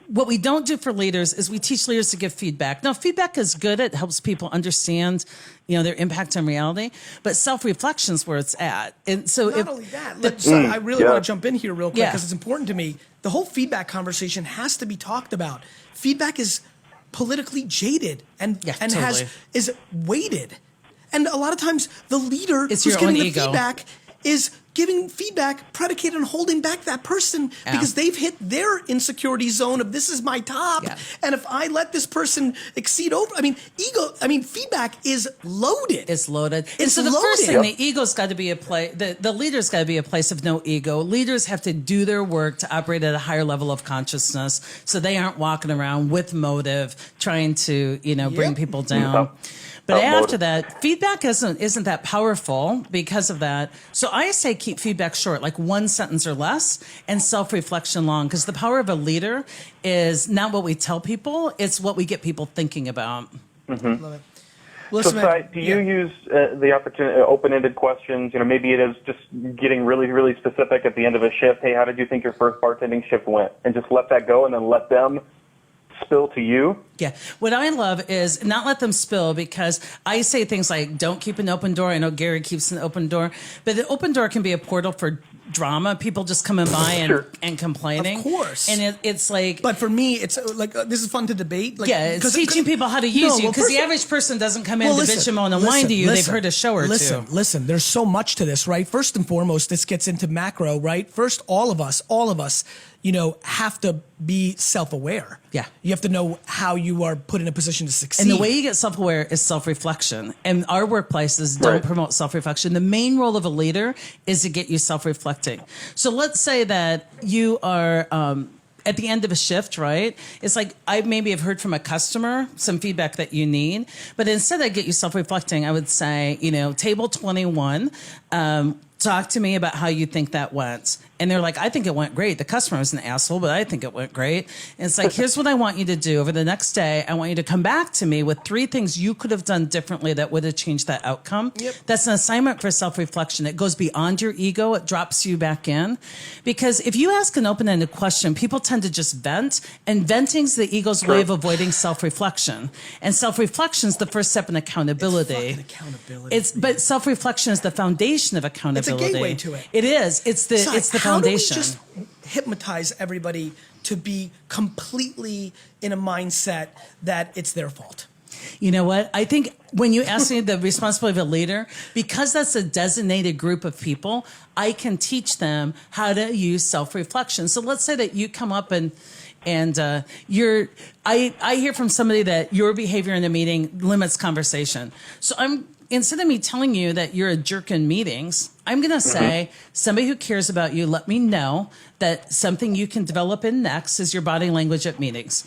what we don't do for leaders is we teach leaders to give feedback. Now, feedback is good. It helps people understand, their impact on reality. But self-reflection is where it's at. And so
not only that, I really want to jump in here real quick, because it's important to me. The whole feedback conversation has to be talked about. Feedback is politically jaded and
totally.
is weighted. And a lot of times the leader
It's
who's
your
giving
own
the
ego.
feedback is giving feedback predicated on holding back that person because they've hit their insecurity zone of this is my top.
Yeah.
And if I let this person exceed over, feedback is loaded.
It's loaded.
It's
and so the
loaded.
first thing, the ego's got to be a place, the leader's got to be a place of no ego. Leaders have to do their work to operate at a higher level of consciousness, so they aren't walking around with motive, trying to, bring people down. But after that, feedback isn't that powerful because of that. So I say keep feedback short, like one sentence or less, and self-reflection long, because the power of a leader is not what we tell people, it's what we get people thinking about.
Mm-hmm.
Love it.
So, Sy, do you use the opportunity, open-ended questions? Maybe it is just getting really, really specific at the end of a shift. Hey, how did you think your first bartending shift went? And just let that go and then let them spill to you?
Yeah. What I love is not let them spill, because I say things like, don't keep an open door. I know Gary keeps an open door, but the open door can be a portal for drama. People just coming by and complaining.
Of course.
And it's like...
But for me, it's like, this is fun to debate. Like,
it's teaching people how to use you, because the average person doesn't come in to bitch and moan and whine to you. They've heard a show or two.
Listen, there's so much to this, right? First and foremost, this gets into macro, right? First, all of us, have to be self-aware.
Yeah.
You have to know how you are put in a position to succeed.
And the way you get self-aware is self-reflection. And our workplaces don't promote self-reflection. The main role of a leader is to get you self-reflection. self-reflecting. So let's say that you are at the end of a shift, right? It's like I maybe have heard from a customer some feedback that you need, but instead I get you self-reflecting, I would say, table 21, talk to me about how you think that went. And they're like, I think it went great. The customer was an asshole, but I think it went great. And it's like, here's what I want you to do. Over the next day, I want you to come back to me with 3 things you could have done differently that would have changed that outcome.
Yep.
That's an assignment for self-reflection. It goes beyond your ego. It drops you back in. Because if you ask an open-ended question, people tend to just vent. And venting's the ego's way of avoiding self-reflection. And self-reflection is the first step in accountability.
It's fucking accountability.
But self-reflection is the foundation of accountability.
It's a gateway to it.
It is. It's the foundation.
How do we just hypnotize everybody to be completely in a mindset that it's their fault?
You know what? I think when you ask me the responsibility of a leader, because that's a designated group of people, I can teach them how to use self-reflection. So let's say that you come up and I hear from somebody that your behavior in a meeting limits conversation. So instead of me telling you that you're a jerk in meetings, I'm going to say, somebody who cares about you, let me know that something you can develop in next is your body language at meetings.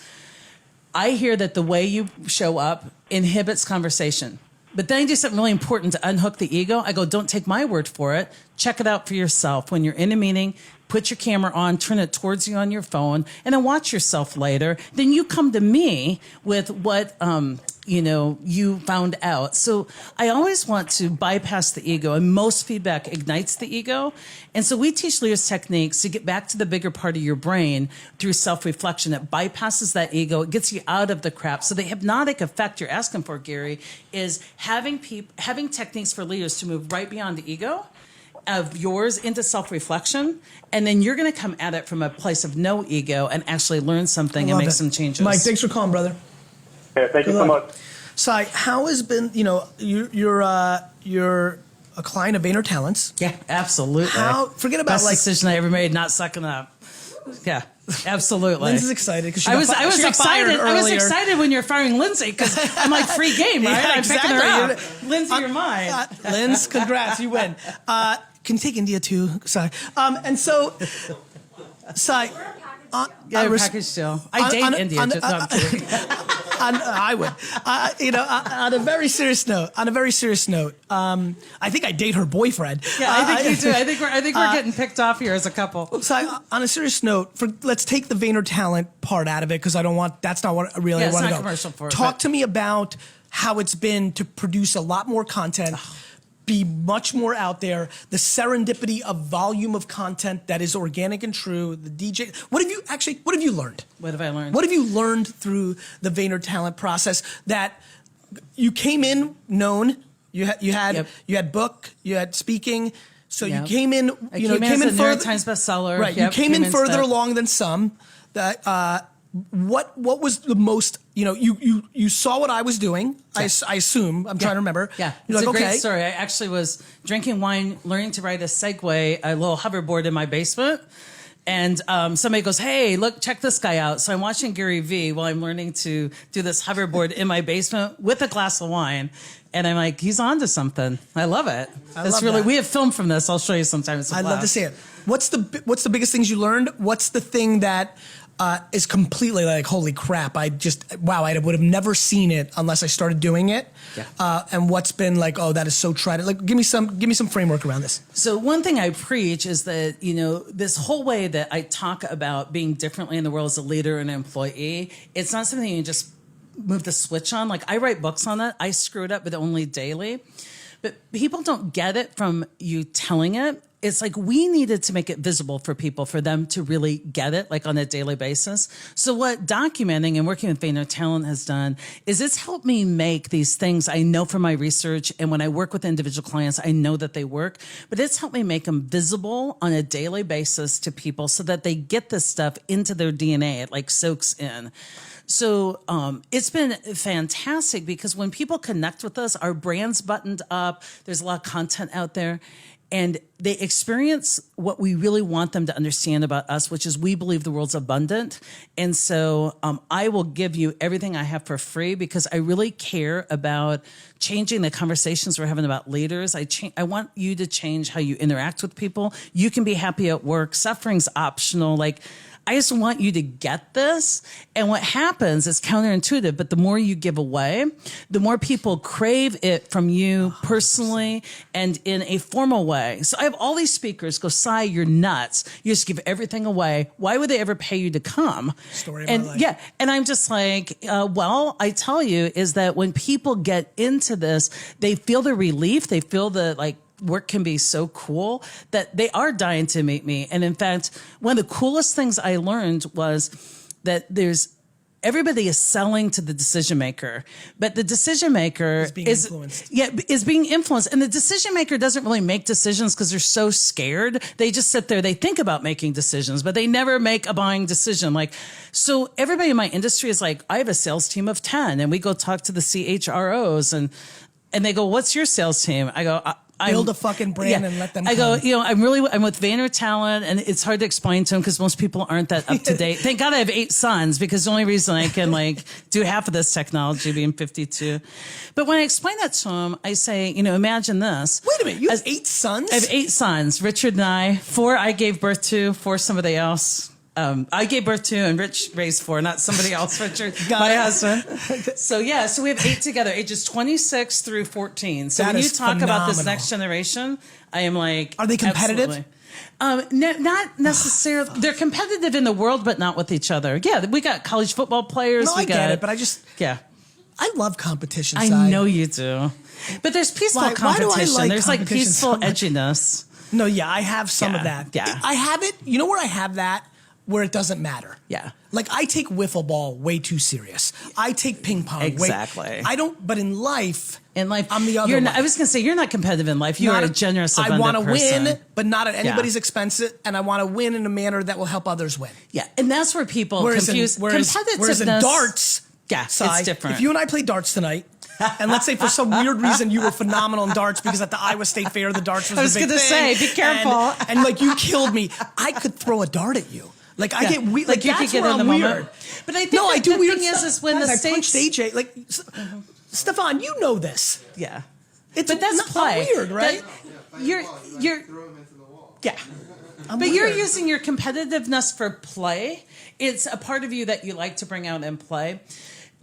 I hear that the way you show up inhibits conversation. But then I do something really important to unhook the ego. I go, don't take my word for it. Check it out for yourself. When you're in a meeting, put your camera on, turn it towards you on your phone, and then watch yourself later. Then you come to me with what you found out. So I always want to bypass the ego, and most feedback ignites the ego. And so we teach leaders techniques to get back to the bigger part of your brain through self-reflection. It bypasses that ego. It gets you out of the crap. So the hypnotic effect you're asking for, Gary, is having techniques for leaders to move right beyond the ego of yours into self-reflection, and then you're going to come at it from a place of no ego and actually learn something and make some changes.
Mike, thanks for calling, brother.
Yeah, thank you so much.
Sai, how has been, you're a client of Vayner Talents.
Yeah, absolutely.
Forget about
Best decision I ever made, not sucking up. Yeah, absolutely.
Lynn's excited because
I was excited. I was excited when you're firing Lindsay because I'm like free game, right?
Yeah,
I'm
exactly.
picking her up. Lindsay, you're mine.
Lynn's, congrats, you win. Can you take India too? Sorry. And so, Sai.
Yeah, package deal. I date India. No, I'm kidding.
I would. On a very serious note. I think I date her boyfriend.
Yeah, I think you do. I think we're getting picked off here as a couple.
So on a serious note, let's take the Vayner Talent part out of it because that's not what I really want to go.
It's not commercial for it.
Talk to me about how it's been to produce a lot more content. Be much more out there, the serendipity of volume of content that is organic and true, the DJ. What have you learned?
What have I learned?
What have you learned through the Vayner Talent process that you came in known, you had book, you had speaking, so you came in,
came in as a New York Times bestseller.
Right, you came in further along than some. What was the most, you saw what I was doing, I assume, I'm trying to remember.
Yeah,
You're
it's
like,
a great story. I actually was drinking wine, learning to ride a Segway, a little hoverboard in my basement. And somebody goes, hey, look, check this guy out. So I'm watching Garyvee while I'm learning to do this hoverboard in my basement with a glass of wine. And I'm like, he's on to something. I love it. We have film from this. I'll show you sometime. I'd
love to see it. What's the biggest things you learned? What's the thing that is completely like, holy crap, I would have never seen it unless I started doing it. Yeah. And what's been like, oh, that is so tried. Like, give me some framework around this.
So one thing I preach is that, this whole way that I talk about being differently in the world as a leader and an employee, it's not something you just move the switch on. Like, I write books on it. I screw it up, but only daily. But people don't get it from you telling it. It's like we needed to make it visible for people, for them to really get it, like on a daily basis. So what documenting and working with Vayner Talent has done is it's helped me make these things I know from my research. And when I work with individual clients, I know that they work, but it's helped me make them visible on a daily basis to people so that they get this stuff into their DNA. It like soaks in. So it's been fantastic because when people connect with us, our brand's buttoned up. There's a lot of content out there. and they experience what we really want them to understand about us, which is we believe the world's abundant. And so I will give you everything I have for free because I really care about changing the conversations we're having about leaders. I want you to change how you interact with people. You can be happy at work. Suffering's optional. Like, I just want you to get this. And what happens is counterintuitive, but the more you give away, the more people crave it from you personally and in a formal way. So I have all these speakers go, Cy, you're nuts. You just give everything away. Why would they ever pay you to come?
Story of
and
my life.
yeah, and I'm just like, well, I tell you is that when people get into this, they feel the relief. They feel the like, work can be so cool that they are dying to meet me. And in fact, one of the coolest things I learned was that everybody is selling to the decision maker, but the decision maker is being influenced. And the decision maker doesn't really make decisions because they're so scared. They just sit there, they think about making decisions, but they never make a buying decision. Like, so everybody in my industry is like, I have a sales team of 10 and we go talk to the CHROs and they go, what's your sales team? I go,
build a fucking brand and let them come.
I go, I'm with Vayner Talent, and it's hard to explain to them because most people aren't that up to date. Thank God I have 8 sons because the only reason I can do half of this technology being 52. But when I explain that to them, I say, imagine this.
Wait a minute, you have 8 sons?
I have 8 sons, Richard and I. 4 I gave birth to, 4 somebody else. I gave birth to and Rich raised 4, not somebody else, Richard, my husband. So we have 8 together, ages 26 through 14. So when you talk about this next generation, I am like,
are they competitive?
No, not necessarily. They're competitive in the world, but not with each other. Yeah, we got college football players.
No, I get it, but I love competition.
I know you do. But there's peaceful competition. There's peaceful edginess.
No, yeah, I have some of that.
Yeah.
I have it. You know where I have that? Where it doesn't matter.
Yeah.
Like I take wiffle ball way too serious. I take ping pong.
Exactly.
I don't, but in life, I'm the other one.
I was going to say, you're not competitive in life. You are a generous, abundant
person. I want to win, but not at anybody's expense, and I want to win in a manner that will help others win.
Yeah, and that's where people confuse competitiveness.
Whereas in darts,
it's different.
If you and I play darts tonight, and let's say for some weird reason you were phenomenal in darts because at the Iowa State Fair the darts was the big thing.
I was going to say, be careful.
And you killed me. I could throw a dart at you. Like I get weird. Like that's
where
I'm weird.
But I think I do weird stuff. Is when
guys,
the stakes.
I punched AJ. Stefan, you know this.
Yeah.
But
that's play.
Weird, right?
You're. Yeah. But you're using your competitiveness for play. It's a part of you that you like to bring out and play.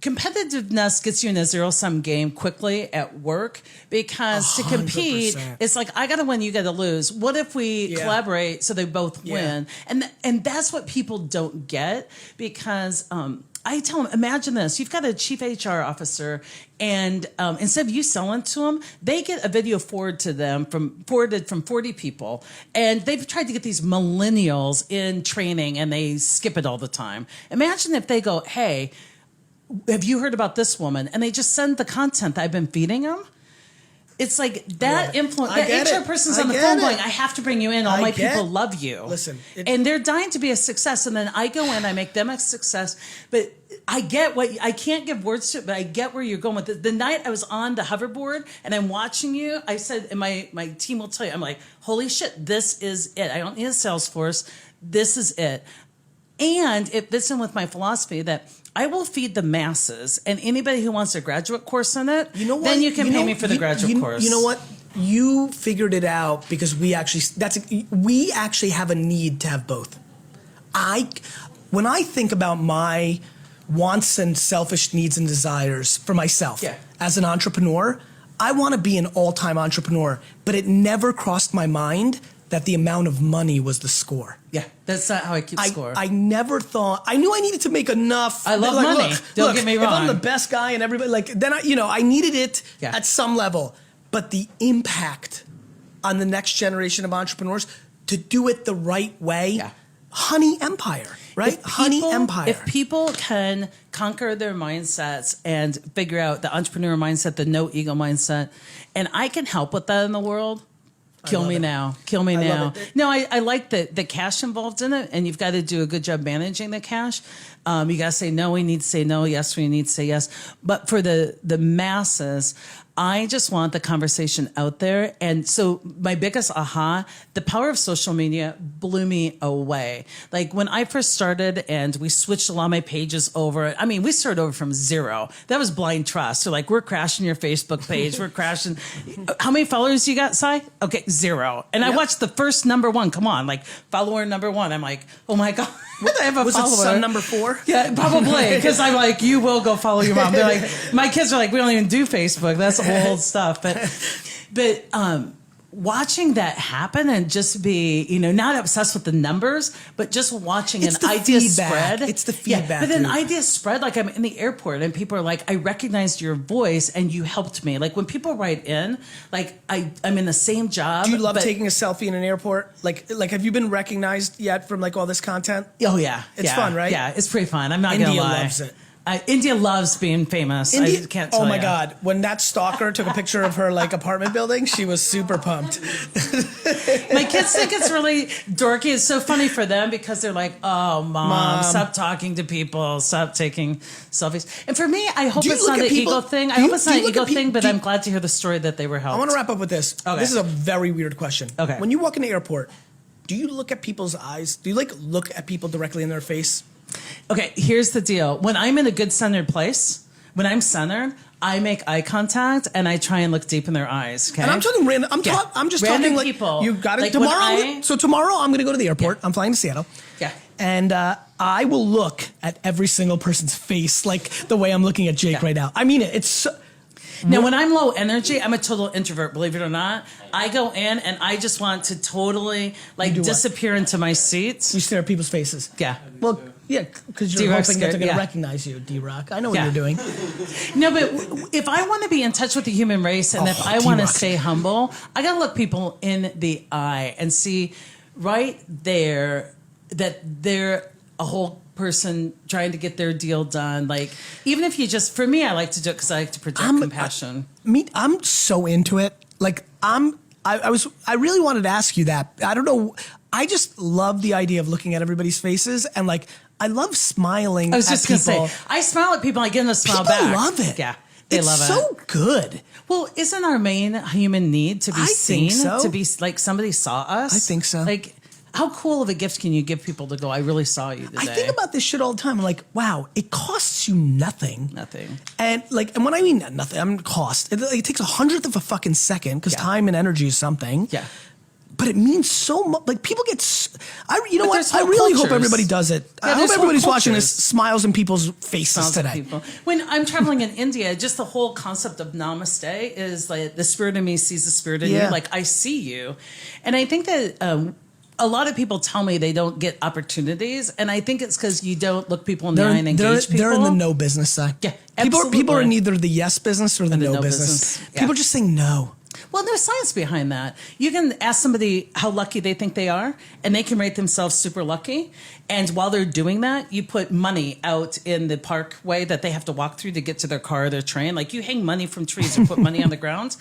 Competitiveness gets you in a zero-sum game quickly at work because 100%. To compete, it's like, I got to win, you got to lose. What if we collaborate so they both win? And that's what people don't get because I tell them, imagine this. You've got a chief HR officer and instead of you selling to them, they get a video forwarded from 40 people. And they've tried to get these millennials in training and they skip it all the time. Imagine if they go, hey, have you heard about this woman? And they just send the content that I've been feeding them. It's like that influence. That HR person's on the phone going, I have to bring you in. All my people love you.
Listen.
And they're dying to be a success. And then I go in, I make them a success. But I get I can't give words to it, but I get where you're going with it. The night I was on the hoverboard and I'm watching you, I said, and my team will tell you, I'm like, holy shit, this is it. I don't need a sales force. This is it. And it fits in with my philosophy that I will feed the masses, and anybody who wants a graduate course in it, then you can pay me for the graduate course.
You know what? You figured it out because we actually have a need to have both. When I think about my wants and selfish needs and desires for myself as an entrepreneur, I want to be an all-time entrepreneur, but it never crossed my mind that the amount of money was the score.
Yeah, that's not how I keep score.
I never thought, I knew I needed to make enough.
I love money. Don't get me wrong.
If I'm the best guy and everybody, then I needed it at some level. But the impact on the next generation of entrepreneurs to do it the right way, honey empire, right? Honey empire.
If people can conquer their mindsets and figure out the entrepreneur mindset, the no ego mindset, and I can help with that in the world, Kill me now. No, I like the cash involved in it, and you've got to do a good job managing the cash. You got to say no, we need to say no. Yes, we need to say yes. But for the masses, I just want the conversation out there. And so my biggest aha, the power of social media blew me away. Like when I first started and we switched a lot of my pages over, I mean, we started over from zero. That was blind trust. So like, we're crashing your Facebook page. We're crashing. How many followers you got, Si? Okay, 0. And I watched the first number 1. Come on, like follower number 1. I'm like, oh my God. I have a
Was
follower.
it son number 4?
Yeah, probably. Because I'm like, you will go follow your mom. They're like, my kids are like, we don't even do Facebook. That's old stuff. But watching that happen and just be, not obsessed with the numbers, but just watching an idea spread.
It's the feedback.
Yeah, but an idea spread, like I'm in the airport and people are like, I recognized your voice and you helped me. Like when people write in, like I'm in the same job.
Do you love taking a selfie in an airport? Like have you been recognized yet from like all this content?
Oh yeah.
It's fun, right?
Yeah, it's pretty fun. I'm not going to lie.
India loves it.
India loves being famous. I can't tell
oh my
you.
God. When that stalker took a picture of her like apartment building, she was super pumped.
My kids think it's really dorky. It's so funny for them because they're like, oh, mom, stop talking to people. Stop taking selfies. And for me, I hope it's not an ego thing. I hope it's not an ego thing, but I'm glad to hear the story that they were helped.
I want to wrap up with this.
Okay.
This is a very weird question.
Okay.
When you walk in the airport, do you look at people's eyes? Do you like look at people directly in their face?
Okay, here's the deal. When I'm in a good centered place, when I'm centered, I make eye contact and I try and look deep in their eyes. Okay?
And I'm talking random. I'm just
Random
talking like
people.
you got it
Like
tomorrow. So tomorrow I'm going to go to the airport. I'm flying to Seattle.
Yeah.
And I will look at every single person's face like the way I'm looking at Jake right now. I mean it. It's so,
now, when I'm low energy, I'm a total introvert, believe it or not. I go in and I just want to totally like disappear into my seats.
you stare at people's faces.
Yeah.
Well, yeah, because you're
D-Rock's
hoping that they're
scared,
going to
yeah.
recognize you, D-Rock. I know what
Yeah.
you're doing.
No, but if I want to be in touch with the human race and if I want to
D-Rock.
stay humble, I got to look people in the eye and see right there that they're a whole person trying to get their deal done. Like, even if you just, for me, I like to do it because I like to project compassion.
I'm so into it. Like I really wanted to ask you that. I don't know. I just love the idea of looking at everybody's faces and like I love smiling.
I was just
going to
say, I smile at people, I get them to smile
people
back.
love it.
Yeah. They
it's
love it.
so good.
Well, isn't our main human need to be
I
seen?
think so.
To be like somebody saw us?
I think so.
Like, how cool of a gift can you give people to go, I really saw you today?
I think about this shit all the time. I'm like, wow, it costs you nothing.
Nothing.
And like, and when I mean nothing, I mean cost. It takes 100th of a fucking second because time and energy is something.
Yeah.
But it means so much. Like people get, you know
But
what?
there's
I
whole
really hope
cultures.
everybody does it.
Yeah,
I hope
there's whole
everybody's watching
cultures.
this smiles in people's faces
Smiles at
today.
people. When I'm traveling in India, just the whole concept of namaste is like the spirit in me sees the spirit in you. Like I see you. And I think that a lot of people tell me they don't get opportunities. And I think it's because you don't look people in the eye and engage people.
They're in the no business side.
Yeah,
People are in
absolutely.
either the yes business or the no business.
Yeah.
People just saying no.
Well, there's science behind that. You can ask somebody how lucky they think they are, and they can rate themselves super lucky. And while they're doing that, you put money out in the parkway that they have to walk through to get to their car or their train. Like you hang money from trees and put money on the ground.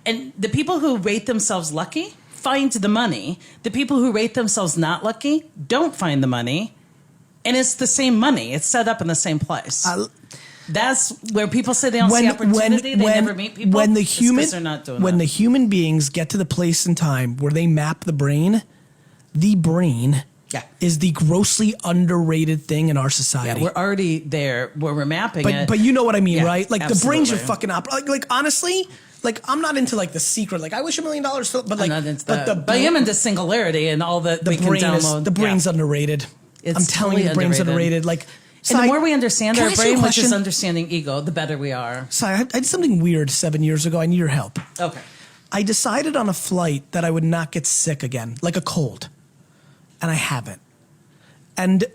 And the people who rate themselves lucky find the money. The people who rate themselves not lucky don't find the money. And it's the same money. It's set up in the same place. That's where people say they don't see opportunity. They never meet people.
When the
It's 'cause
human,
they're not doing
when
that.
the human beings get to the place in time where they map the brain
Yeah.
is the grossly underrated thing in our society.
Yeah, we're already there where we're mapping it.
But you know what I mean,
Yeah,
right? Like the brains are
absolutely.
fucking up. Like honestly, like I'm not into like the secret. Like I wish $1 million, but like,
I'm not into that.
but
But I am into singularity and all that we can download.
the brain's underrated.
It's
I'm telling
totally
you, the brain's
underrated.
underrated. Like,
And the more we understand
can
our
I ask you a
brain, which is
question?
understanding ego, the better we are.
I did something weird 7 years ago. I need your help.
Okay.
I decided on a flight that I would not get sick again, like a cold, and I haven't. And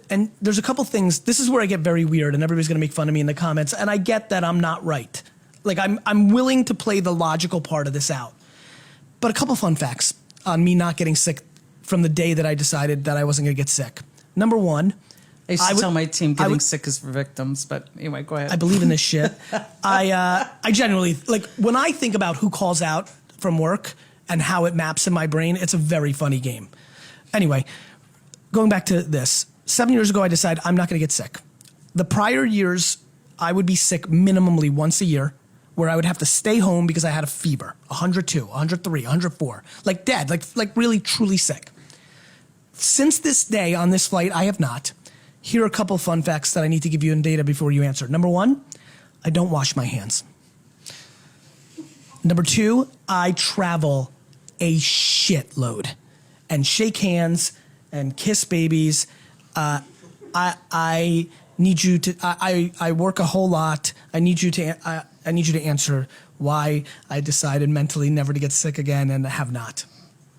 there's a couple things. This is where I get very weird, and everybody's gonna make fun of me in the comments. And I get that I'm not right. Like I'm willing to play the logical part of this out. But a couple fun facts on me not getting sick from the day that I decided that I wasn't gonna get sick. Number one,
I used to
would-
tell my team
I
getting
would-
sick is for victims, but anyway, go ahead.
I believe in this shit. I genuinely, like, when I think about who calls out from work and how it maps in my brain, it's a very funny game. Anyway, going back to this, 7 years ago, I decided I'm not going to get sick. The prior years, I would be sick minimally once a year where I would have to stay home because I had a fever, 102, 103, 104, like dead, like really truly sick. Since this day on this flight, I have not. Here are a couple fun facts that I need to give you in data before you answer. Number one, I don't wash my hands. Number two, I travel a shitload and shake hands and kiss babies. I need you to. I work a whole lot. I need you to answer why I decided mentally never to get sick again and have not.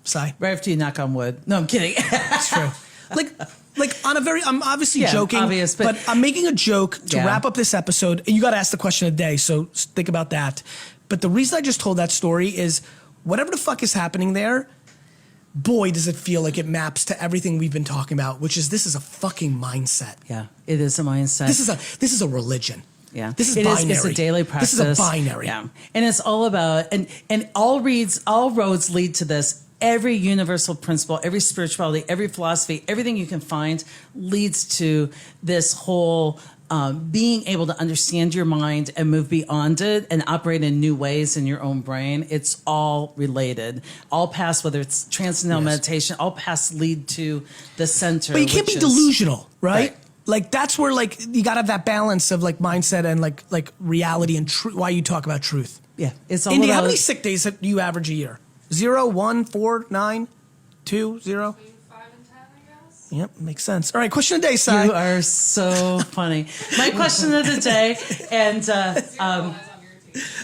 Sai?
Right after you knock on wood. No, I'm kidding.
It's true. Like on a very, I'm obviously joking,
obvious,
but I'm making a joke to wrap up this episode. You got to ask the question of the day, so think about that. But the reason I just told that story is whatever the fuck is happening there, boy, does it feel like it maps to everything we've been talking about, which is this is a fucking mindset.
Yeah, it is a mindset.
This is a religion.
Yeah,
this is binary.
It's a daily practice.
This is a binary.
Yeah, and it's all about and all roads lead to this. Every universal principle, every spirituality, every philosophy, everything you can find leads to this whole being able to understand your mind and move beyond it and operate in new ways in your own brain. It's all related. All paths, whether it's transcendental meditation, all paths lead to the center.
But you can't be delusional, right? Like that's where like you gotta have that balance of like mindset and like reality and why you talk about truth.
Yeah, it's all
Indy,
about.
how many sick days do you average a year? 0, 1, 4, 9, 2, 0?
5 and 10, I guess.
Yep, makes sense. All right, question of the day, Sai.
You are so funny. My question of the day, and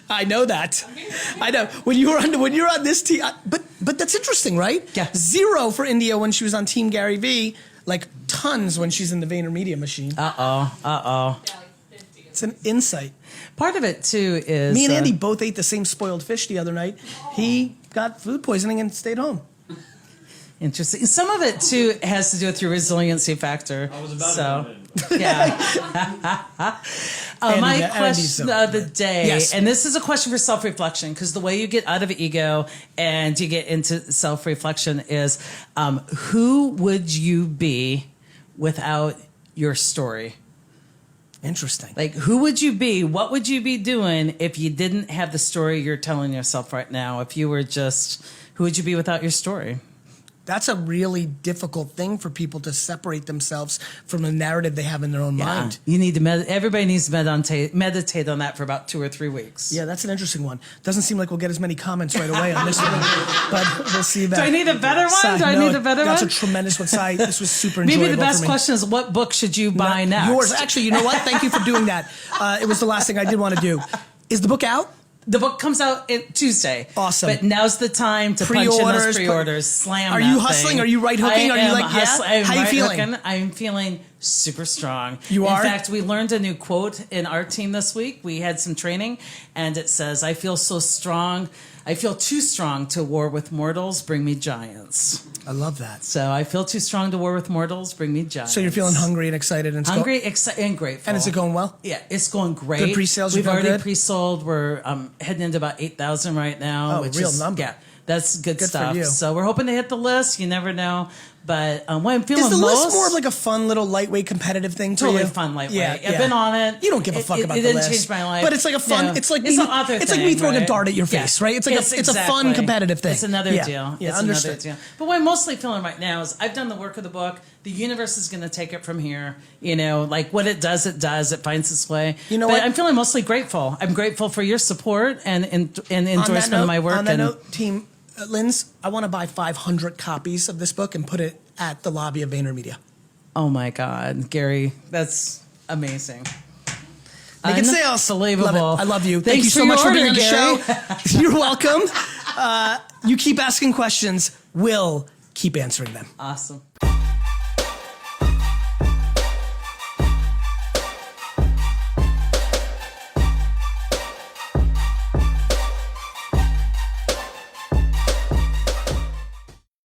I know that. I know when you're on this team, but that's interesting, right?
Yeah.
0 for India when she was on Team Garyvee, like tons when she's in the VaynerMedia machine.
Uh oh.
Yeah, like 50.
It's an insight.
Part of it too is
Me and Andy both ate the same spoiled fish the other night. He got food poisoning and stayed home.
Interesting. Some of it too has to do with your resiliency factor.
I was about
so, yeah. My question of the day,
Yes.
and this is a question for self-reflection, because the way you get out of ego and you get into self-reflection is, who would you be without your story?
Interesting.
Like, who would you be? What would you be doing if you didn't have the story you're telling yourself right now? If you were just, who would you be without your story?
That's a really difficult thing for people to separate themselves from the narrative they have in their own mind.
You need to everybody needs to meditate on that for about 2 or 3 weeks.
Yeah, that's an interesting one. Doesn't seem like we'll get as many comments right away on this one, but we'll see about.
Do I need a better one?
Sai,
Do I need a better
that's
one?
That's a tremendous one. Sai, this was super enjoyable.
Maybe the best
for me.
question is, what book should you buy next?
Yours. Actually, you know what? Thank you for doing that. It was the last thing I did want to do. Is the book out?
The book comes out Tuesday.
Awesome.
But now's the time to punch in those pre-orders. Slam.
Are you hustling? Are you right hooking? Are you like, yeah? How you feeling?
I'm feeling super strong.
You are?
In fact, we learned a new quote in our team this week. We had some training, and it says, "I feel so strong. I feel too strong to war with mortals. Bring me giants."
I love that.
So I feel too strong to war with mortals. Bring me giants.
So you're feeling hungry and excited and
excited, and grateful.
And is it going well?
Yeah, it's going great.
Good pre-sales.
We've already
good?
pre-sold. We're reading into about 8,000 right now.
Oh,
which
real
is,
number.
Yeah, that's good
For
stuff.
you.
So we're hoping to hit the list. You never know. But what I'm feeling
Is the
most
list more of like a fun little lightweight competitive thing for
totally
you?
fun lightweight.
Yeah,
I've been on it.
You don't give a fuck about
it
the
didn't
list.
change my life.
But it's like a fun.
No.
it's like
it's an author
It's
thing,
like me throwing
right?
a dart at your face, right? It's like it's a fun competitive thing.
It's another deal.
Yeah,
It's
understood.
another deal. But what I'm mostly feeling right now is I've done the work of the book. The universe is going to take it from here. You know, like what it does. It finds its way.
You know
but
what?
I'm feeling mostly grateful. I'm grateful for your support and endorsement of my work.
On that note, team, Linz, I want to buy 500 copies of this book and put it at the lobby of VaynerMedia.
Oh my God, Gary, that's amazing.
Making sales.
Unbelievable.
Love it. I love you.
Thanks
Thank you
for
so
your
much for being on
order,
the show. You're welcome. You keep asking questions. We'll keep answering them.
Awesome.